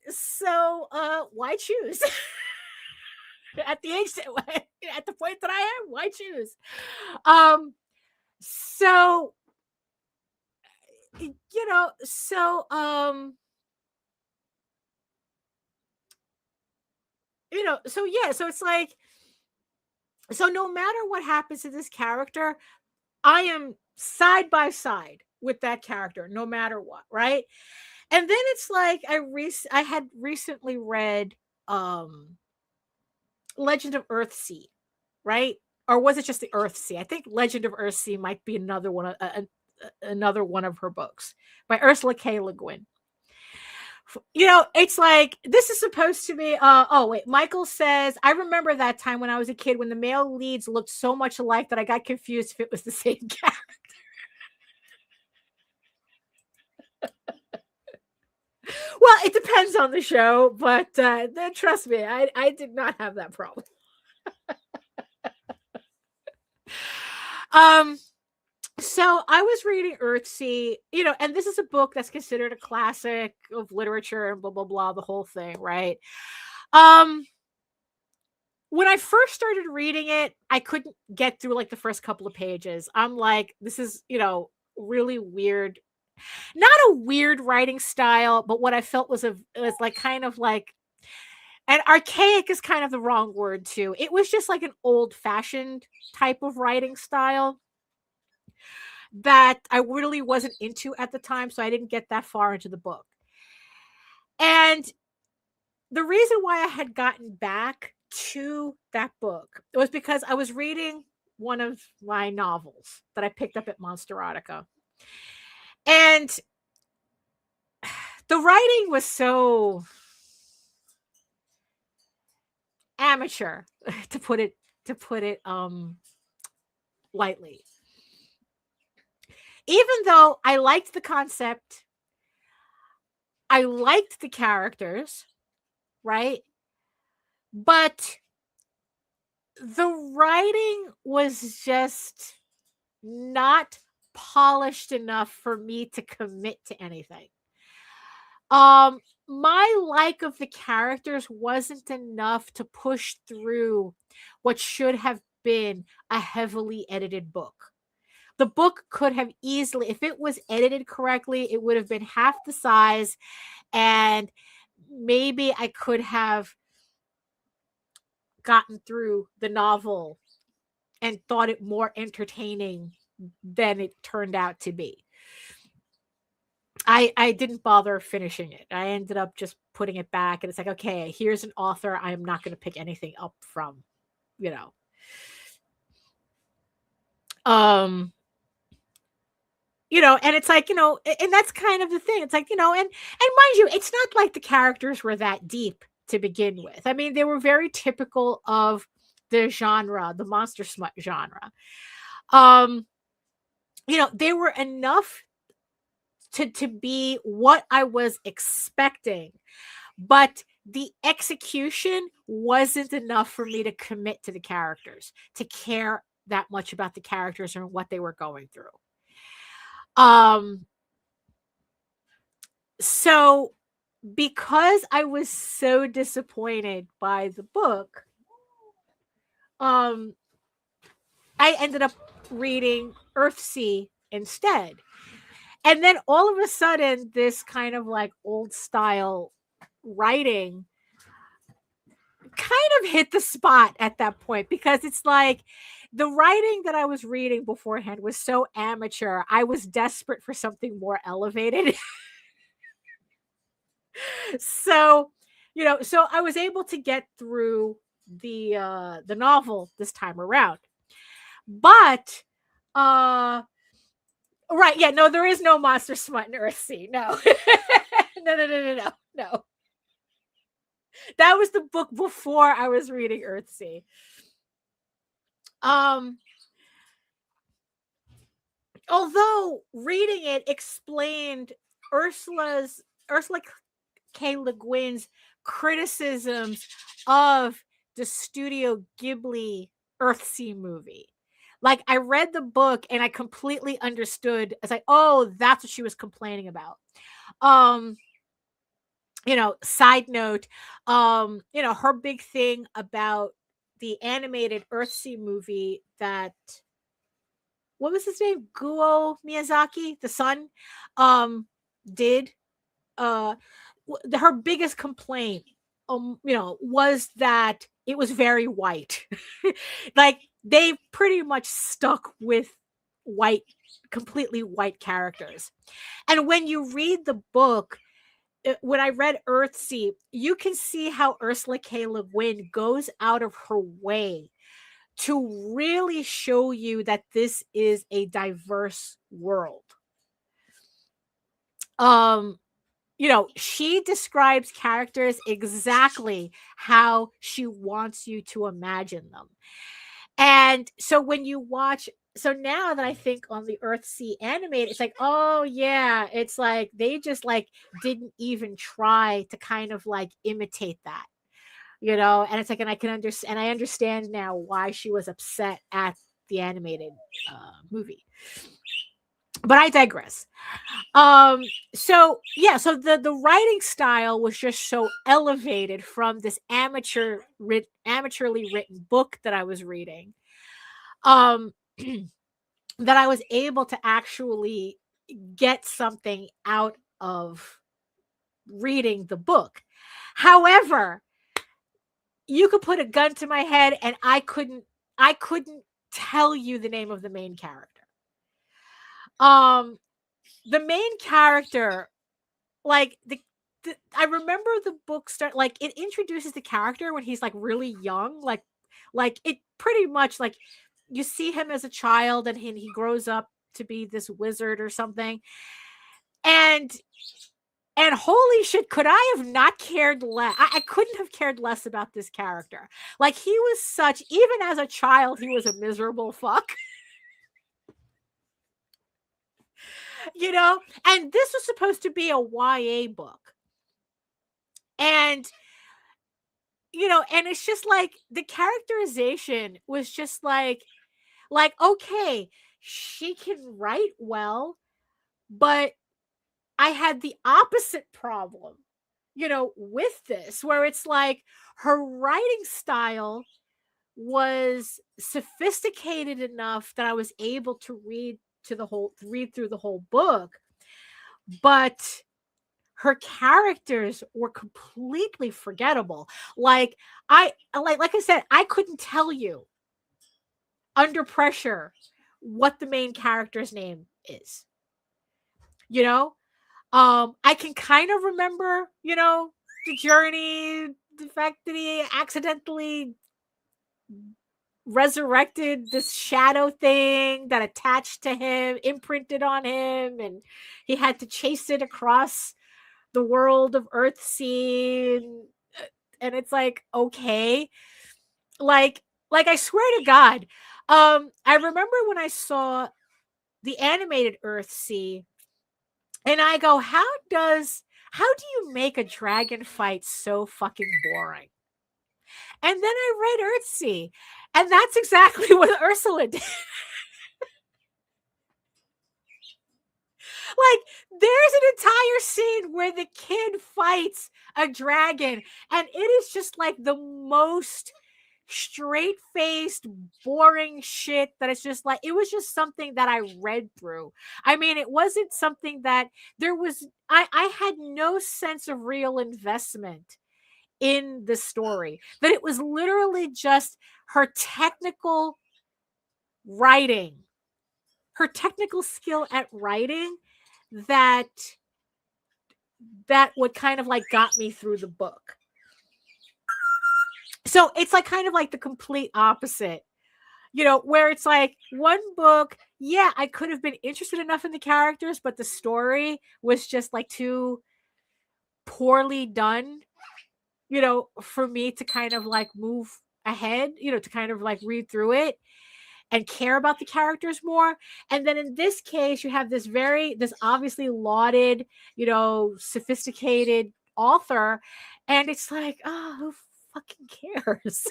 So why choose? At the age at the point that I am, why choose? So so yeah, so it's like, so no matter what happens to this character, I am side by side with that character, no matter what, right? And then it's like I had recently read um Legend of Earthsea, right? Or was it just the Earthsea? I think Legend of Earthsea might be another one of her books by Ursula K. Le Guin. It's like this is supposed to be oh wait, Michael says, I remember that time when I was a kid when the male leads looked so much alike that I got confused if it was the same character. Well, it depends on the show, but trust me, I did not have that problem. So I was reading Earthsea, and this is a book that's considered a classic of literature and blah blah blah, the whole thing, right? When I first started reading it, I couldn't get through like the first couple of pages. I'm like, this is, really weird. Not a weird writing style, but what I felt was like kind of like, and archaic is kind of the wrong word too. It was just like an old-fashioned type of writing style that I really wasn't into at the time, so I didn't get that far into the book. And the reason why I had gotten back to that book was because I was reading one of my novels that I picked up at Monsterotica. And the writing was so amateur, to put it lightly. Even though I liked the concept, I liked the characters, right? But the writing was just not polished enough for me to commit to anything. My like of the characters wasn't enough to push through what should have been a heavily edited book. The book could have easily, if it was edited correctly, it would have been half the size, and maybe I could have gotten through the novel and thought it more entertaining than it turned out to be. I didn't bother finishing it. I ended up just putting it back, and it's like, okay, here's an author I'm not going to pick anything up from, and it's like, and that's kind of the thing. It's like, and mind you, it's not like the characters were that deep to begin with. I mean, they were very typical of the genre, the monster smut genre. They were enough to be what I was expecting, but the execution wasn't enough for me to commit to the characters, to care that much about the characters and what they were going through. So because I was so disappointed by the book, I ended up reading Earthsea instead. And then all of a sudden, this kind of like old style writing kind of hit the spot at that point, because it's like the writing that I was reading beforehand was so amateur. I was desperate for something more elevated. So I was able to get through the novel this time around. But right, yeah, no, there is no monster smut in Earthsea. No. No. That was the book before I was reading Earthsea. Although reading it explained Ursula K. Le Guin's criticisms of the Studio Ghibli Earthsea movie. Like, I read the book and I completely understood. I was like, oh, that's what she was complaining about. Side note, her big thing about the animated Earthsea movie that, what was his name? Guo Miyazaki, the son, did. Her biggest complaint was that it was very white. Like they pretty much stuck with white, completely white characters. And when you read the book, when I read Earthsea, you can see how Ursula K. Le Guin goes out of her way to really show you that this is a diverse world. She describes characters exactly how she wants you to imagine them. And so when you watch, so now that I think on the Earthsea animated, it's like, oh yeah, it's like they just like didn't even try to kind of like imitate that, and it's like, and I can understand, and I understand now why she was upset at the animated movie. But I digress. So the writing style was just so elevated from this amateurly written book that I was reading, that I was able to actually get something out of reading the book. However, you could put a gun to my head and I couldn't tell you the name of the main character. The main character, like I remember the book like it introduces the character when he's like really young, like it pretty much like you see him as a child and he grows up to be this wizard or something. And holy shit, could I have not cared less? I couldn't have cared less about this character. Like he was such, even as a child, he was a miserable fuck. And this was supposed to be a YA book. And and it's just like the characterization was just like okay, she can write well, but I had the opposite problem, with this, where it's like her writing style was sophisticated enough that I was able to read through the whole book, but her characters were completely forgettable. Like I said, I couldn't tell you under pressure what the main character's name is. I can kind of remember, the journey, the fact that he accidentally resurrected this shadow thing that attached to him, imprinted on him, and he had to chase it across the world of Earthsea. And it's like, okay, like I swear to God, I remember when I saw the animated Earthsea, and I go, how do you make a dragon fight so fucking boring? And then I read Earthsea, and that's exactly what Ursula did. Like, there's an entire scene where the kid fights a dragon, and it is just like the most straight-faced, boring shit that it's just like, it was just something that I read through. I mean, it wasn't something that I had no sense of real investment in the story, that it was literally just her technical writing, her technical skill at writing that would kind of like got me through the book. So it's like kind of like the complete opposite, where it's like one book, yeah, I could have been interested enough in the characters, but the story was just like too poorly done, for me to kind of like move ahead, to kind of like read through it and care about the characters more. And then in this case, you have this obviously lauded, sophisticated author, and it's like, oh, who fucking cares?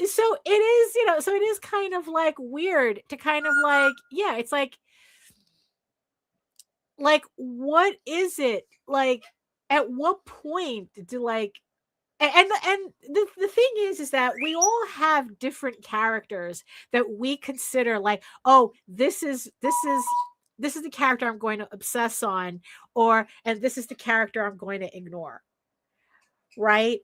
So it is, so it is kind of like weird to kind of like, yeah, it's like what is it like, at what point do like, and the thing is that we all have different characters that we consider like, oh, this is this is the character I'm going to obsess on, and this is the character I'm going to ignore. Right?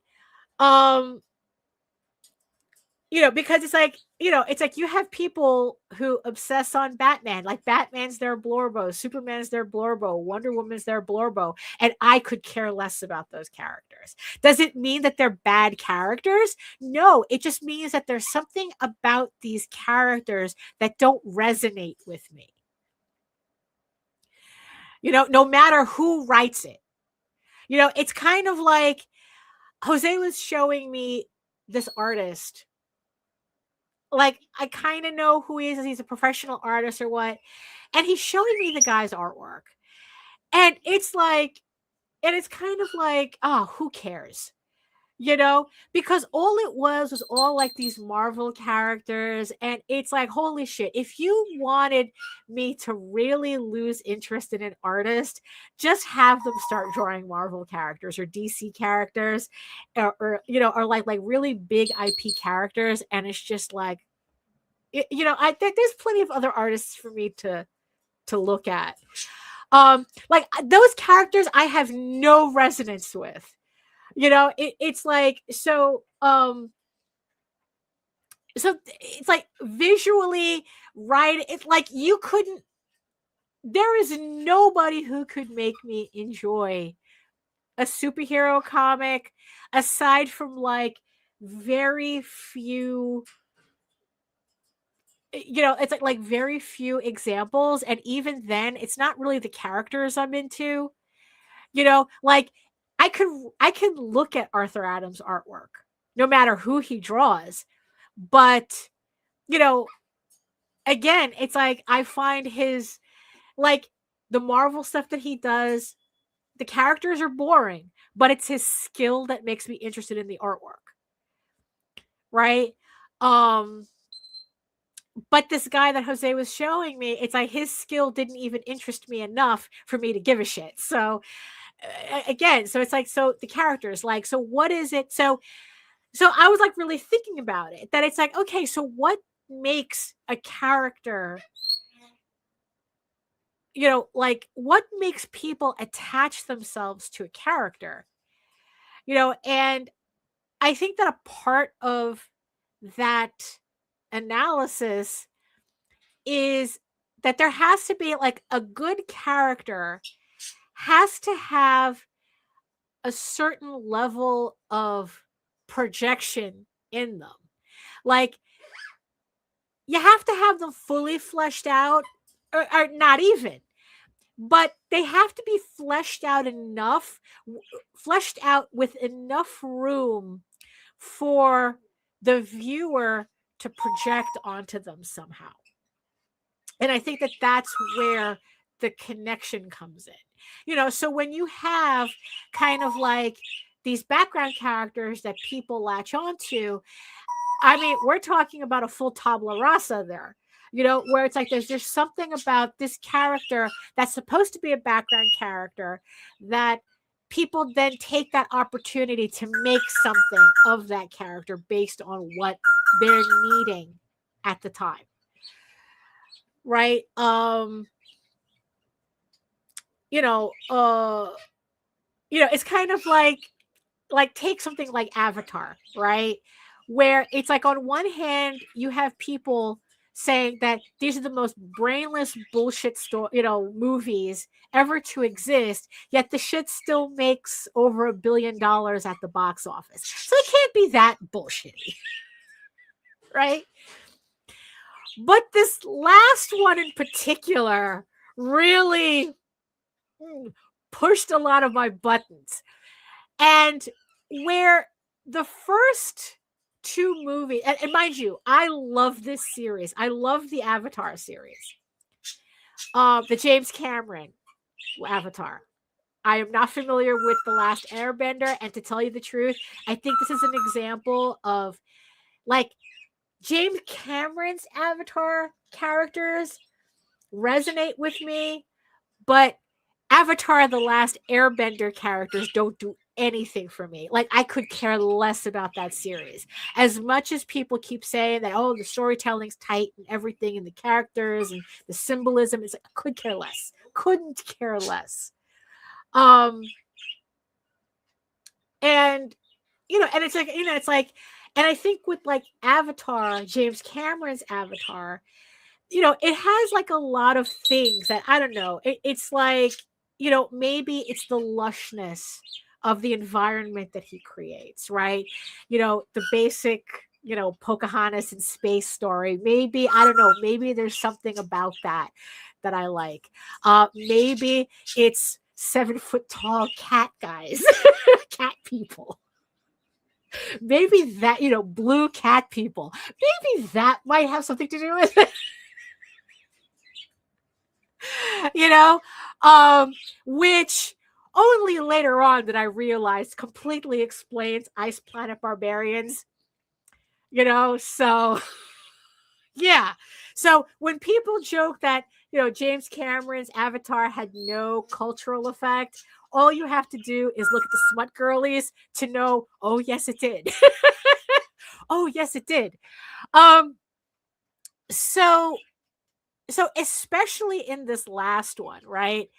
Because it's like, you have people who obsess on Batman, like Batman's their Blorbo, Superman's their Blorbo, Wonder Woman's their Blorbo, and I could care less about those characters. Does it mean that they're bad characters? No, it just means that there's something about these characters that don't resonate with me. No matter who writes it. It's kind of like Jose was showing me this artist. Like, I kind of know who he is. He's a professional artist or what. And he's showing me the guy's artwork. And it's kind of like, oh, who cares? Because all it was all like these Marvel characters. And it's like, holy shit, if you wanted me to really lose interest in an artist, just have them start drawing Marvel characters or DC characters or like really big IP characters. And it's just like, there's plenty of other artists for me to look at. Like those characters I have no resonance with. It's like, so it's like visually, right? It's like there is nobody who could make me enjoy a superhero comic aside from like very few, it's like very few examples. And even then it's not really the characters I'm into, like I can look at Arthur Adams' artwork, no matter who he draws. But, again, it's like I find his, like the Marvel stuff that he does, the characters are boring, but it's his skill that makes me interested in the artwork. Right? But this guy that Jose was showing me, it's like his skill didn't even interest me enough for me to give a shit. So, again, so it's like, so the characters, like, so what is it? So I was like really thinking about it, that it's like, okay, so what makes a character, like what makes people attach themselves to a character, and I think that a part of that analysis is that there has to be like a good character has to have a certain level of projection in them. Like you have to have them fully fleshed out, or not even, but they have to be fleshed out with enough room for the viewer to project onto them somehow. And I think that that's where the connection comes in. So when you have kind of like these background characters that people latch onto, I mean, we're talking about a full tabula rasa there, where it's like there's just something about this character that's supposed to be a background character that people then take that opportunity to make something of that character based on what they're needing at the time. Right? It's kind of like take something like Avatar, right? Where it's like on one hand you have people saying that these are the most brainless bullshit movies ever to exist, yet the shit still makes over $1 billion at the box office. So it can't be that bullshitty. Right? But this last one in particular really pushed a lot of my buttons. And where the first two movies, and mind you, I love this series. I love the Avatar series. The James Cameron Avatar. I am not familiar with The Last Airbender, and to tell you the truth, I think this is an example of like James Cameron's Avatar characters resonate with me, but Avatar The Last Airbender characters don't do anything for me. Like, I could care less about that series. As much as people keep saying that, oh, the storytelling's tight and everything, and the characters and the symbolism, it's like, I could care less. Couldn't care less. And and it's like, and I think with like Avatar, James Cameron's Avatar, it has like a lot of things that I don't know. It's like, maybe it's the lushness of the environment that he creates, right? The basic, Pocahontas in space story. Maybe, I don't know, maybe there's something about that I like. Maybe it's 7-foot tall cat guys, cat people. Maybe that, blue cat people. Maybe that might have something to do with it. Which only later on that I realized completely explains Ice Planet Barbarians. So yeah. So when people joke that, James Cameron's Avatar had no cultural effect, all you have to do is look at the smut girlies to know, oh yes, it did. Oh yes, it did. So especially in this last one, right?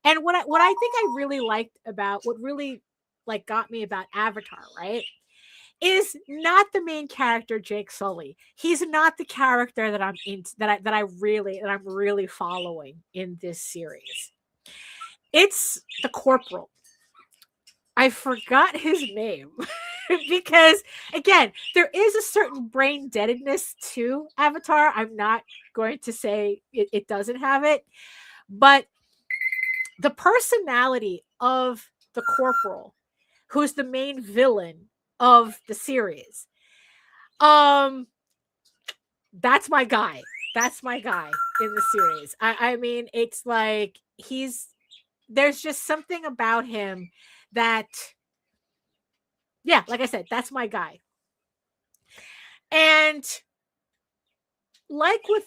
And what I think I really liked about, what really like got me about Avatar, right, is not the main character Jake Sully. He's not the character that I'm really following in this series. It's the corporal. I forgot his name. Because again, there is a certain brain deadness to Avatar. I'm not going to say it doesn't have it, but the personality of the corporal, who's the main villain of the series, that's my guy. That's my guy in the series. I mean, it's like there's just something about him that, yeah, like I said, that's my guy. And like with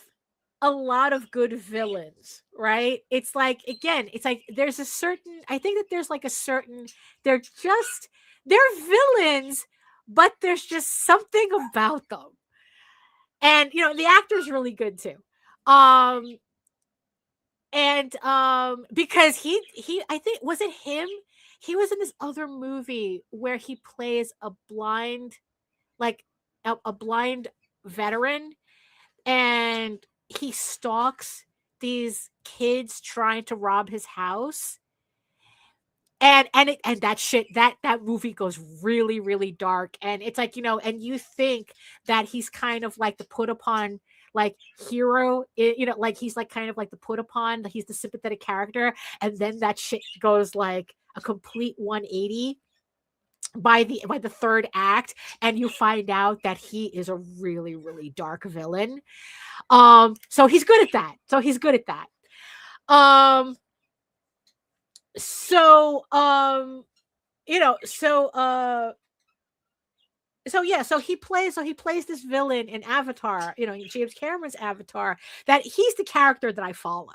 a lot of good villains, right? It's like, again, it's like there's a certain, I think that there's like a certain, they're villains, but there's just something about them. And the actor's really good too. Because he I think, was it him? He was in this other movie where he plays a blind, like a blind veteran, and he stalks these kids trying to rob his house. And that movie goes really, really dark. And it's like, and you think that he's kind of like the put upon like hero, like he's like kind of like the put upon, he's the sympathetic character, and then that shit goes like a complete 180 by the third act, and you find out that he is a really, really dark villain. So he's good at that. So he plays this villain in Avatar, in James Cameron's Avatar, that he's the character that I follow.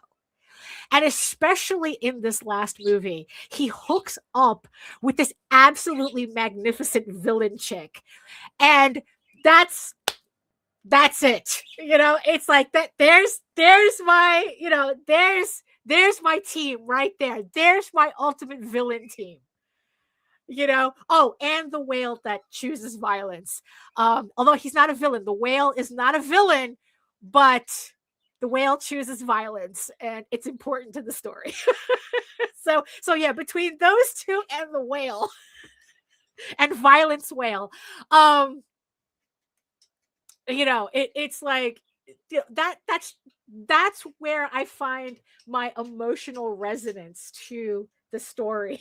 And especially in this last movie, he hooks up with this absolutely magnificent villain chick. And that's it. It's like that. There's my, there's my team right there. There's my ultimate villain team. Oh, and the whale that chooses violence. Although he's not a villain, the whale is not a villain, but the whale chooses violence, and it's important to the story. So yeah, between those two and the whale and violence whale, it's like that's where I find my emotional resonance to the story,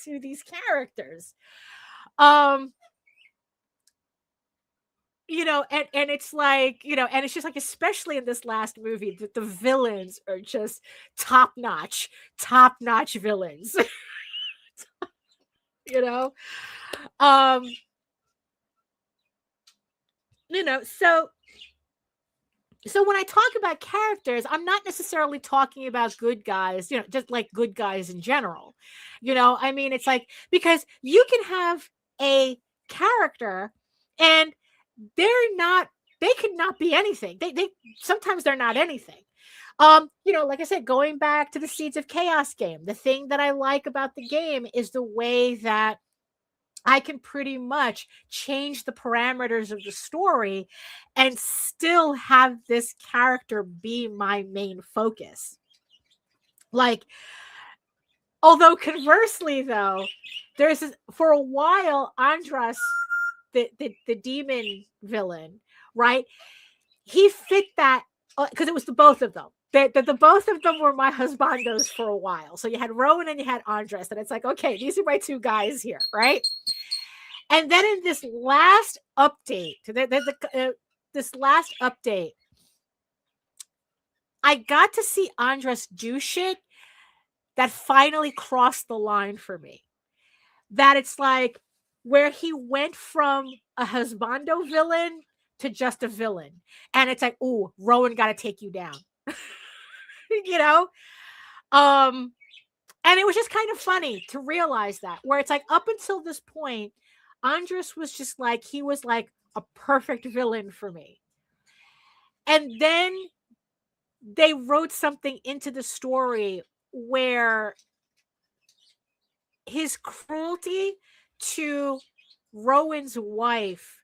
to these characters. And it's like, and it's just like, especially in this last movie, the villains are just top-notch villains. So So when I talk about characters, I'm not necessarily talking about good guys, just like good guys in general. I mean, it's like, because you can have a character and they could not be anything. They sometimes they're not anything. Like I said, going back to the Seeds of Chaos game, the thing that I like about the game is the way that I can pretty much change the parameters of the story and still have this character be my main focus. Like, although conversely, though, for a while, Andras, the demon villain, right? He fit that because it was the both of them. The both of them were my husbandos for a while. So you had Rowan and you had Andres, and it's like, okay, these are my two guys here, right? And then in this last update, I got to see Andres do shit that finally crossed the line for me. That it's like where he went from a husbando villain to just a villain. And it's like, ooh, Rowan got to take you down. And it was just kind of funny to realize that, where it's like up until this point, Andres was just like, he was like a perfect villain for me. And then they wrote something into the story where his cruelty to Rowan's wife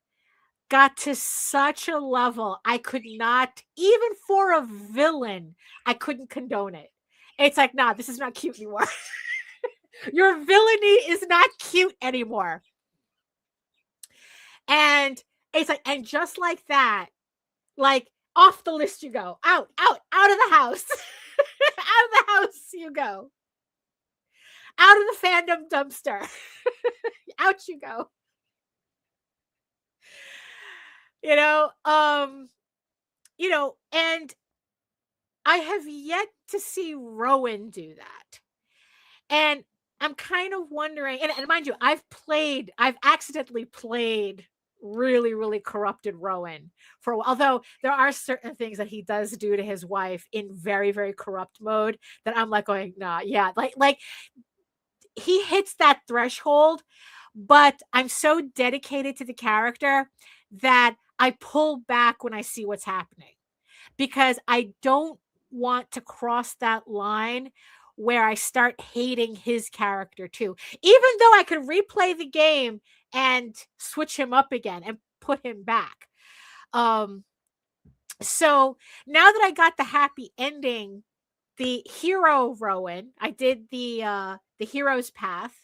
got to such a level I could not, even for a villain, I couldn't condone it. It's like, nah, this is not cute anymore. Your villainy is not cute anymore. And it's like, and just like that, like off the list you go. Out of the house. Out of the house you go. Out of the fandom dumpster. Out you go. And I have yet to see Rowan do that. And I'm kind of wondering, and mind you, I've accidentally played really, really corrupted Rowan for a while. Although there are certain things that he does do to his wife in very, very corrupt mode that I'm like going, nah, yeah, like he hits that threshold, but I'm so dedicated to the character that I pull back when I see what's happening, because I don't want to cross that line where I start hating his character too. Even though I could replay the game and switch him up again and put him back. So now that I got the happy ending, the hero Rowan, I did the hero's path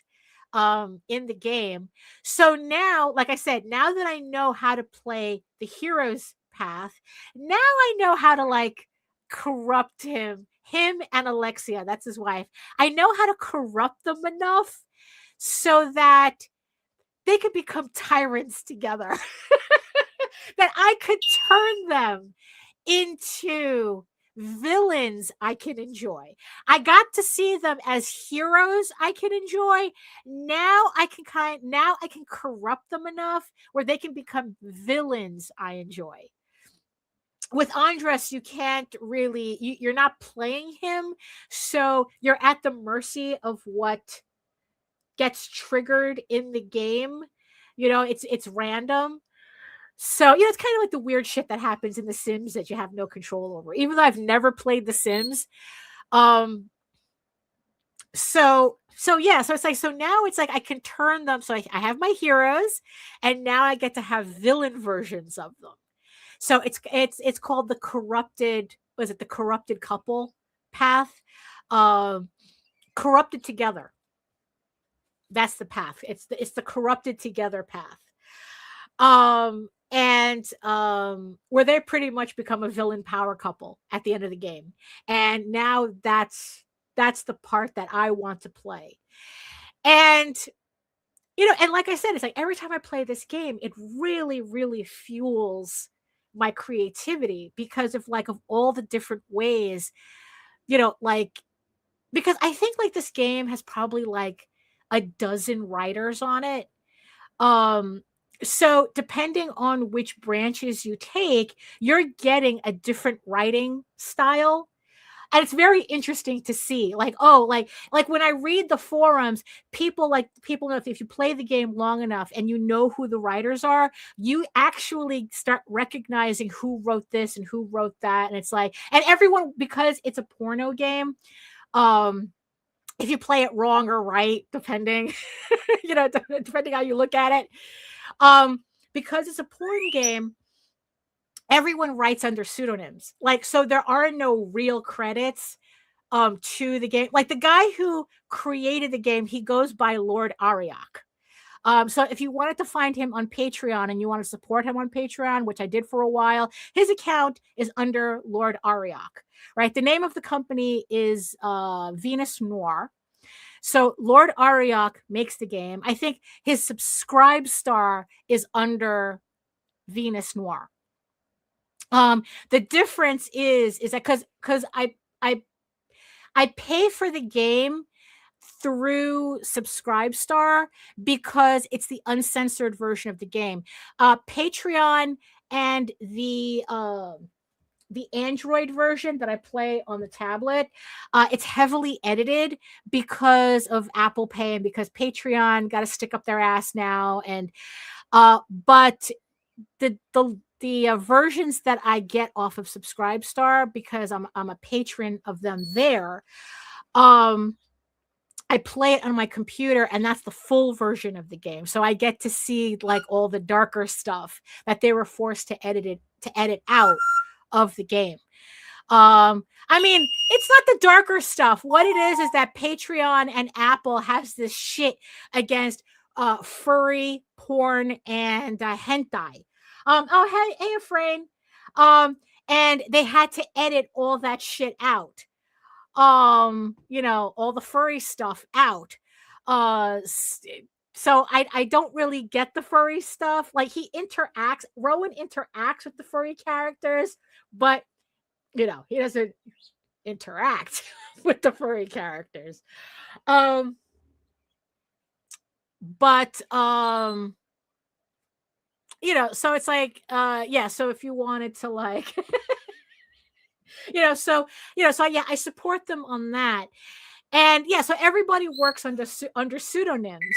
in the game. So now, like I said, now that I know how to play the hero's path, now I know how to like corrupt him and Alexia, that's his wife. I know how to corrupt them enough so that they could become tyrants together. That I could turn them into villains I can enjoy. I got to see them as heroes I can enjoy. Now I can corrupt them enough where they can become villains I enjoy. With Andres, you can't really, you're not playing him, so you're at the mercy of what gets triggered in the game. It's random. So, it's kind of like the weird shit that happens in The Sims that you have no control over. Even though I've never played The Sims. So it's like, so now it's like I can turn them. So I have my heroes, and now I get to have villain versions of them. So it's called the corrupted, was it the corrupted couple path? Corrupted together. That's the path. It's the corrupted together path. Where they pretty much become a villain power couple at the end of the game. And now that's the part that I want to play. And and like I said, it's like every time I play this game, it really, really fuels my creativity because of all the different ways, because I think like this game has probably like a dozen writers on it. So depending on which branches you take, you're getting a different writing style. And it's very interesting to see, like, oh, like when I read the forums, people know, if you play the game long enough and you know who the writers are, you actually start recognizing who wrote this and who wrote that. And it's like, and everyone, because it's a porno game, if you play it wrong or right, depending, depending how you look at it, because it's a porn game, everyone writes under pseudonyms. Like, so there are no real credits to the game. Like the guy who created the game, he goes by Lord Ariok. So if you wanted to find him on Patreon and you want to support him on Patreon, which I did for a while, his account is under Lord Ariok, right? The name of the company is Venus Noir. So Lord Ariok makes the game. I think his subscribe star is under Venus Noir. The difference is that because I pay for the game through Subscribestar because it's the uncensored version of the game. Patreon and the Android version that I play on the tablet, it's heavily edited because of Apple Pay and because Patreon got to stick up their ass now. And but the versions that I get off of Subscribestar, because I'm a patron of them there, I play it on my computer, and that's the full version of the game. So I get to see like all the darker stuff that they were forced to edit out of the game. I mean, it's not the darker stuff. What it is that Patreon and Apple has this shit against furry porn and hentai. Oh, hey, Efrain. And they had to edit all that shit out. All the furry stuff out. So I don't really get the furry stuff. Like Rowan interacts with the furry characters, but he doesn't interact with the furry characters. So it's like, so if you wanted to like, so yeah, I support them on that. And yeah, so everybody works under pseudonyms,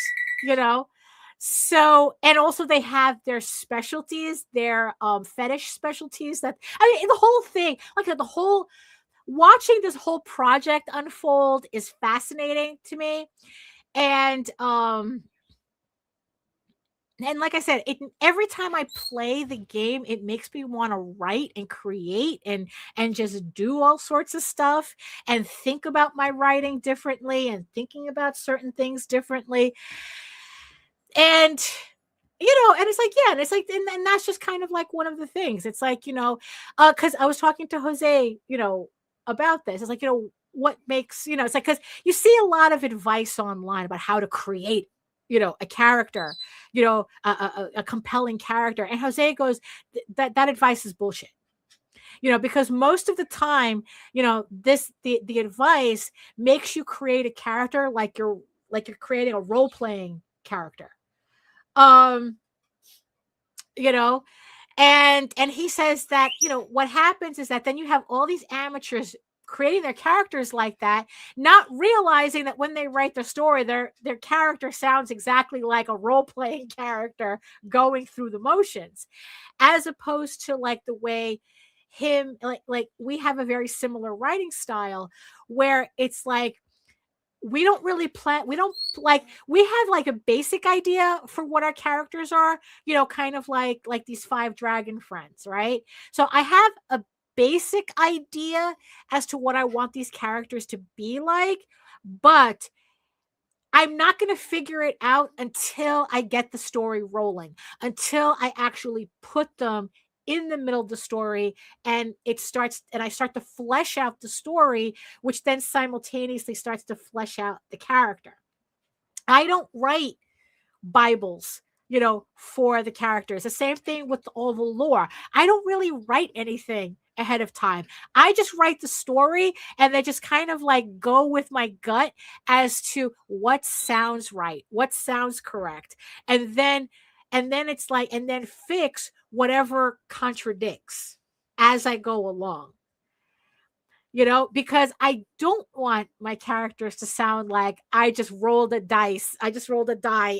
so, and also they have their specialties, their fetish specialties. That, I mean, the whole thing, like watching this whole project unfold is fascinating to me. And like I said, every time I play the game, it makes me want to write and create and just do all sorts of stuff and think about my writing differently and thinking about certain things differently. And and it's like, yeah, and it's like, and that's just kind of like one of the things. It's like, because I was talking to Jose, about this. It's like, what makes, it's like, because you see a lot of advice online about how to create a character, a compelling character. And Jose goes, that advice is bullshit. Because most of the time, the advice makes you create a character like you're creating a role-playing character. And he says that, what happens is that then you have all these amateurs creating their characters like that, not realizing that when they write their story, their character sounds exactly like a role-playing character going through the motions, as opposed to like the way him, like we have a very similar writing style where it's like we don't really plan, we have like a basic idea for what our characters are, kind of like these 5 dragon friends, right? So I have a basic idea as to what I want these characters to be like, but I'm not going to figure it out until I get the story rolling, until I actually put them in the middle of the story and I start to flesh out the story, which then simultaneously starts to flesh out the character. I don't write Bibles, for the characters. The same thing with all the lore. I don't really write anything ahead of time. I just write the story and then just kind of like go with my gut as to what sounds right, what sounds correct. And then and then it's like, and then fix whatever contradicts as I go along. Because I don't want my characters to sound like I just rolled a die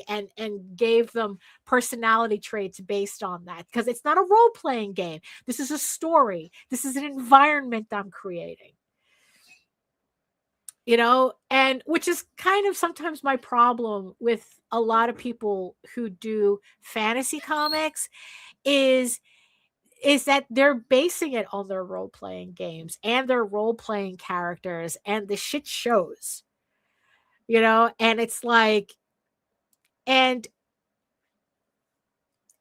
and gave them personality traits based on that, because it's not a role-playing game. This is a story. This is an environment I'm creating. And which is kind of sometimes my problem with a lot of people who do fantasy comics is that they're basing it on their role-playing games and their role-playing characters, and the shit shows. And it's like,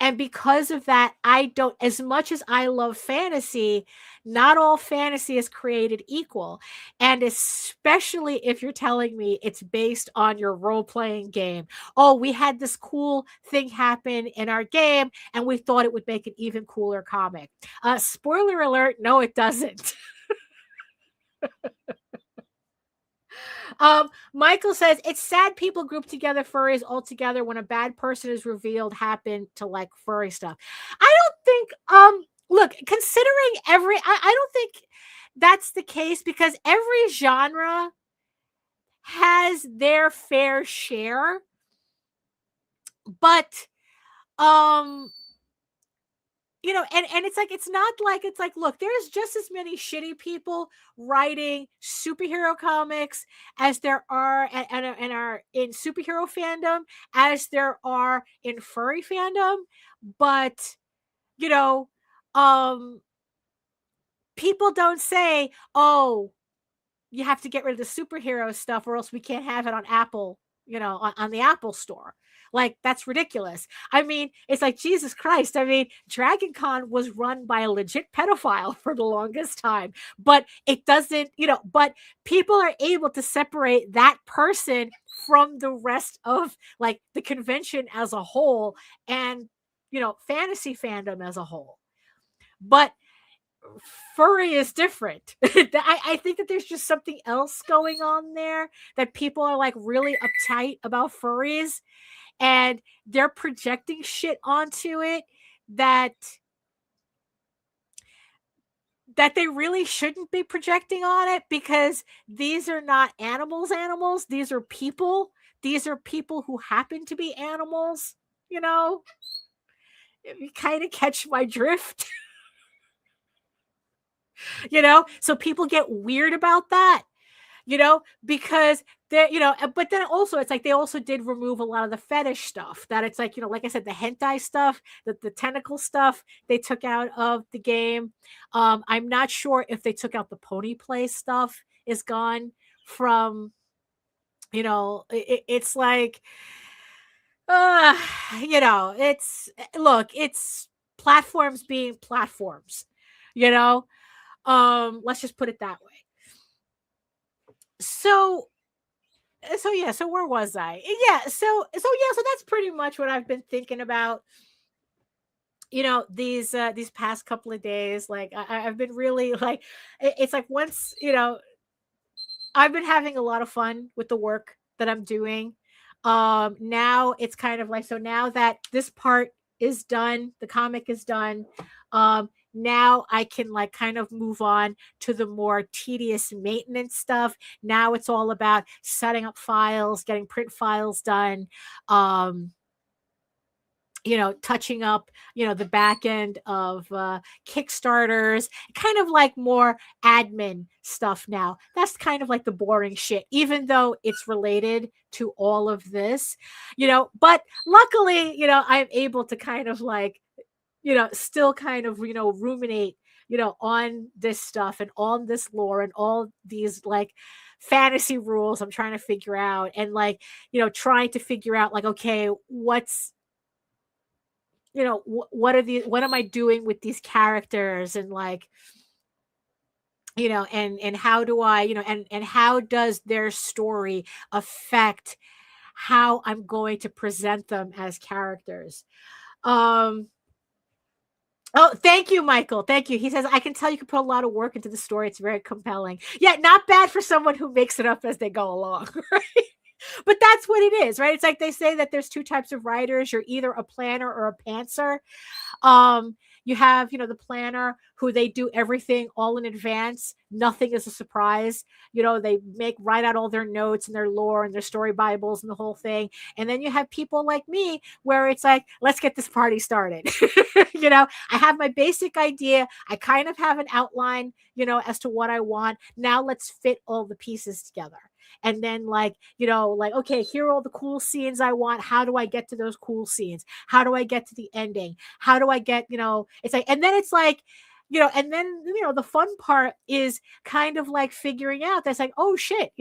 and because of that, I don't, as much as I love fantasy, not all fantasy is created equal. And especially if you're telling me it's based on your role-playing game. Oh, we had this cool thing happen in our game, and we thought it would make an even cooler comic. Spoiler alert, no, it doesn't. Michael says it's sad people group together furries all together when a bad person is revealed happen to like furry stuff. I don't think look, considering I don't think that's the case, because every genre has their fair share. But and it's not like, it's like, look, there's just as many shitty people writing superhero comics as there are and are in superhero fandom as there are in furry fandom. But people don't say, oh, you have to get rid of the superhero stuff or else we can't have it on Apple, on the Apple store. Like, that's ridiculous. I mean, it's like, Jesus Christ. I mean, Dragon Con was run by a legit pedophile for the longest time, but it doesn't, but people are able to separate that person from the rest of like the convention as a whole and, fantasy fandom as a whole. But furry is different. I think that there's just something else going on there, that people are like really uptight about furries, and they're projecting shit onto it that they really shouldn't be projecting on it, because these are not animals. These are people. These are people who happen to be animals. If you kind of catch my drift. So people get weird about that, because they're, but then also it's like they also did remove a lot of the fetish stuff, that it's like, like I said, the hentai stuff, the tentacle stuff, they took out of the game. I'm not sure if they took out the pony play stuff is gone from, it's like, it's, look, it's platforms being platforms, let's just put it that way. So where was I? So that's pretty much what I've been thinking about, these past couple of days. Like, I've been really like, it's like, once, I've been having a lot of fun with the work that I'm doing. Now it's kind of like, so now that this part is done, the comic is done, now I can like kind of move on to the more tedious maintenance stuff. Now it's all about setting up files, getting print files done, touching up, the back end of Kickstarters, kind of like more admin stuff now. That's kind of like the boring shit, even though it's related to all of this, but luckily, I'm able to kind of like, still kind of, ruminate, on this stuff and on this lore and all these like fantasy rules I'm trying to figure out, and like, trying to figure out like, okay, what's, what am I doing with these characters, and like, and how do I, and how does their story affect how I'm going to present them as characters. Oh, thank you, Michael. Thank you. He says, I can tell you can put a lot of work into the story. It's very compelling. Yeah, not bad for someone who makes it up as they go along, right? But that's what it is, right? It's like they say that there's two types of writers. You're either a planner or a pantser. Um, you have, the planner who they do everything all in advance. Nothing is a surprise. They write out all their notes and their lore and their story Bibles and the whole thing. And then you have people like me where it's like, let's get this party started. I have my basic idea. I kind of have an outline, as to what I want. Now let's fit all the pieces together. And then okay, here are all the cool scenes I want. How do I get to those cool scenes? How do I get to the ending? How do I get, it's like, and then it's like, and then, the fun part is kind of like figuring out that's like, oh shit,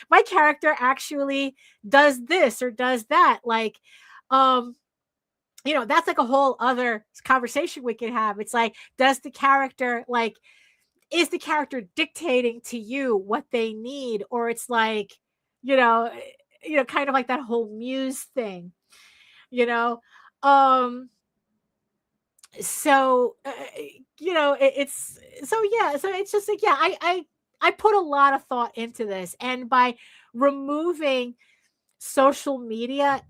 my character actually does this or does that. Like, that's like a whole other conversation we can have. It's like, does the character is the character dictating to you what they need, or it's like, kind of like that whole muse thing, you know? Um, so, it's, so yeah, so it's just like, yeah, I put a lot of thought into this, and by removing social media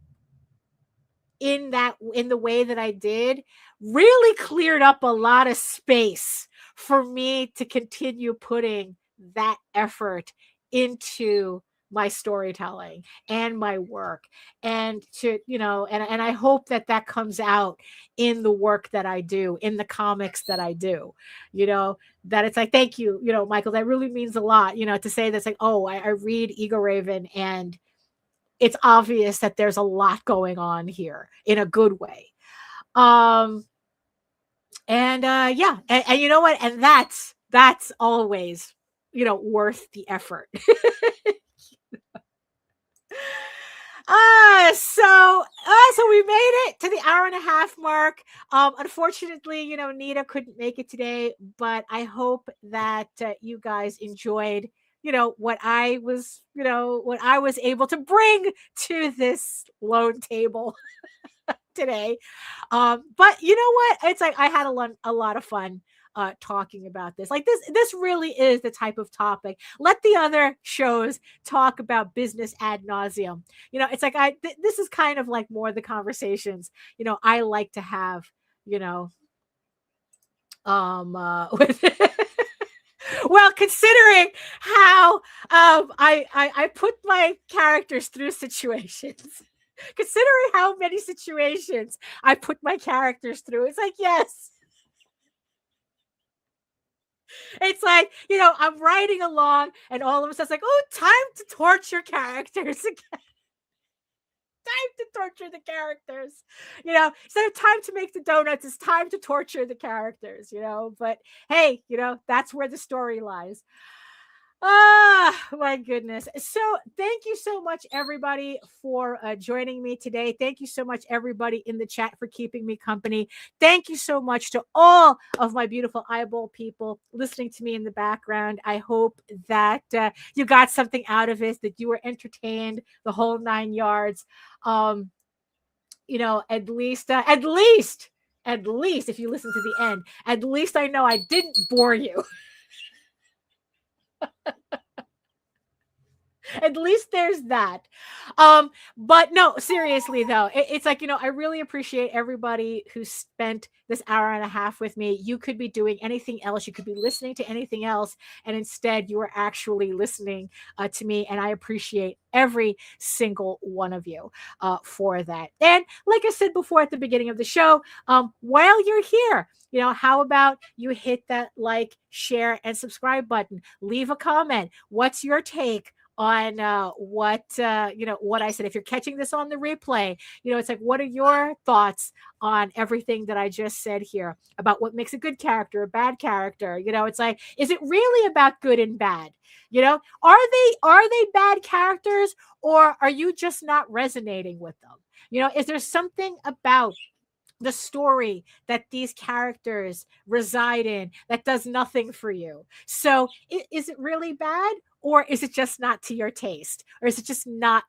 in the way that I did, really cleared up a lot of space for me to continue putting that effort into my storytelling and my work, and to, and I hope that comes out in the work that I do, in the comics that I do, that it's like, thank you, Michael, that really means a lot, to say that's like, oh, I read Egoraven, and it's obvious that there's a lot going on here in a good way. And yeah, and you know what? And that's always, worth the effort. So we made it to the hour and a half mark. Unfortunately, Nita couldn't make it today, but I hope that you guys enjoyed, what I was able to bring to this lone table today. But you know what? It's like I had a lot of fun talking about this. Like this really is the type of topic. Let the other shows talk about business ad nauseum. It's like this is kind of like more the conversations, I like to have, with well, considering how I put my characters through situations. Considering how many situations I put my characters through, it's like, yes. It's like, I'm writing along, and all of a sudden it's like, oh, time to torture characters again. Time to torture the characters. Instead of time to make the donuts, it's time to torture the characters, But hey, that's where the story lies. My goodness. So thank you so much, everybody, for joining me today. Thank you so much, everybody in the chat, for keeping me company. Thank you so much to all of my beautiful eyeball people listening to me in the background. I hope that you got something out of it, that you were entertained, the whole 9 yards. At least if you listen to the end, at least I know I didn't bore you. At least there's that. But no, seriously though, it's like, I really appreciate everybody who spent this hour and a half with me. You could be doing anything else. You could be listening to anything else. And instead you are actually listening to me. And I appreciate every single one of you for that. And like I said before at the beginning of the show, while you're here, how about you hit that like, share, and subscribe button? Leave a comment. What's your take on what I said? If you're catching this on the replay, it's like, what are your thoughts on everything that I just said here about what makes a good character, a bad character? It's like, is it really about good and bad? Are they bad characters, or are you just not resonating with them? Is there something about the story that these characters reside in that does nothing for you? So is it really bad, or is it just not to your taste, or is it just not,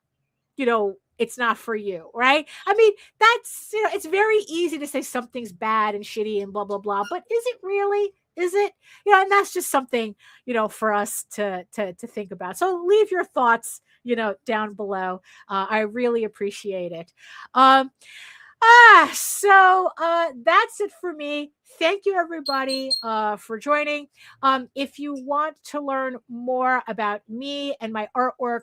it's not for you, right? I mean, that's, it's very easy to say something's bad and shitty and blah, blah, blah, but is it really? Is it? And that's just something, for us to think about. So leave your thoughts down below. I really appreciate it. So that's it for me. Thank you, everybody, for joining. If you want to learn more about me and my artwork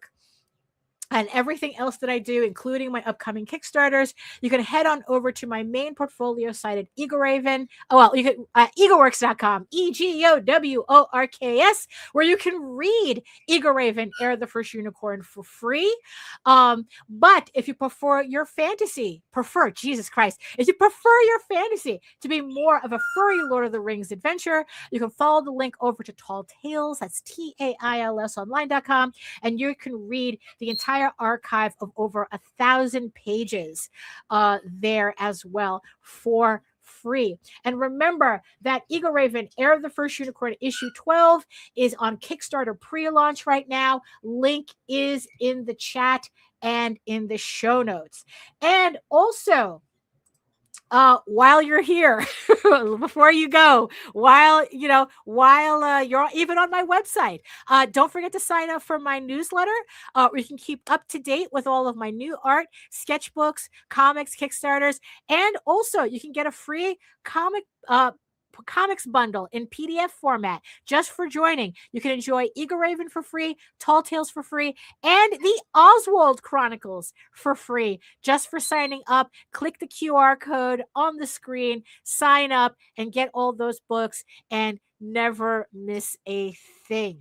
and everything else that I do, including my upcoming Kickstarters, you can head on over to my main portfolio site at Egoraven. Oh, well, you can egoworks.com, EGOWORKS, where you can read Egoraven, Heir the First Unicorn, for free. But if you prefer your fantasy to be more of a furry Lord of the Rings adventure, you can follow the link over to Tall Tales. That's TAILS online.com, and you can read the entire archive of over 1,000 pages there as well for free. And remember that Egoraven, Heir of the First Unicorn, issue 12 is on Kickstarter pre-launch right now. Link is in the chat and in the show notes. And also, while you're here, before you go, while you're even on my website, don't forget to sign up for my newsletter, where you can keep up to date with all of my new art, sketchbooks, comics, Kickstarters, and also you can get a free comics bundle in PDF format just for joining. You can enjoy Egoraven for free, Tall Tales for free, and the Oswald Chronicles for free just for signing up. Click the QR code on the screen, sign up, and get all those books and never miss a thing.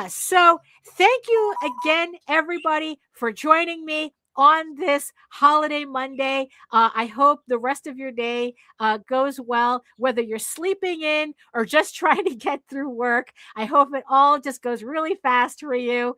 So thank you again, everybody, for joining me on this holiday Monday. I hope the rest of your day goes well, whether you're sleeping in or just trying to get through work. I hope it all just goes really fast for you.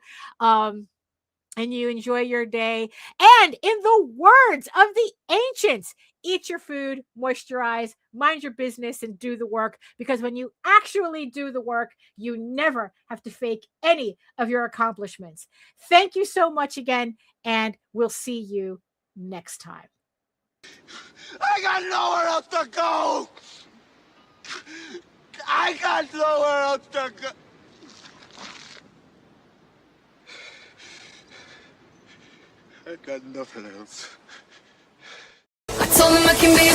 And you enjoy your day. And in the words of the ancients, eat your food, moisturize, mind your business, and do the work. Because when you actually do the work, you never have to fake any of your accomplishments. Thank you so much again, and we'll see you next time. I got nowhere else to go! I got nowhere else to go! I got nothing else. I told him I can be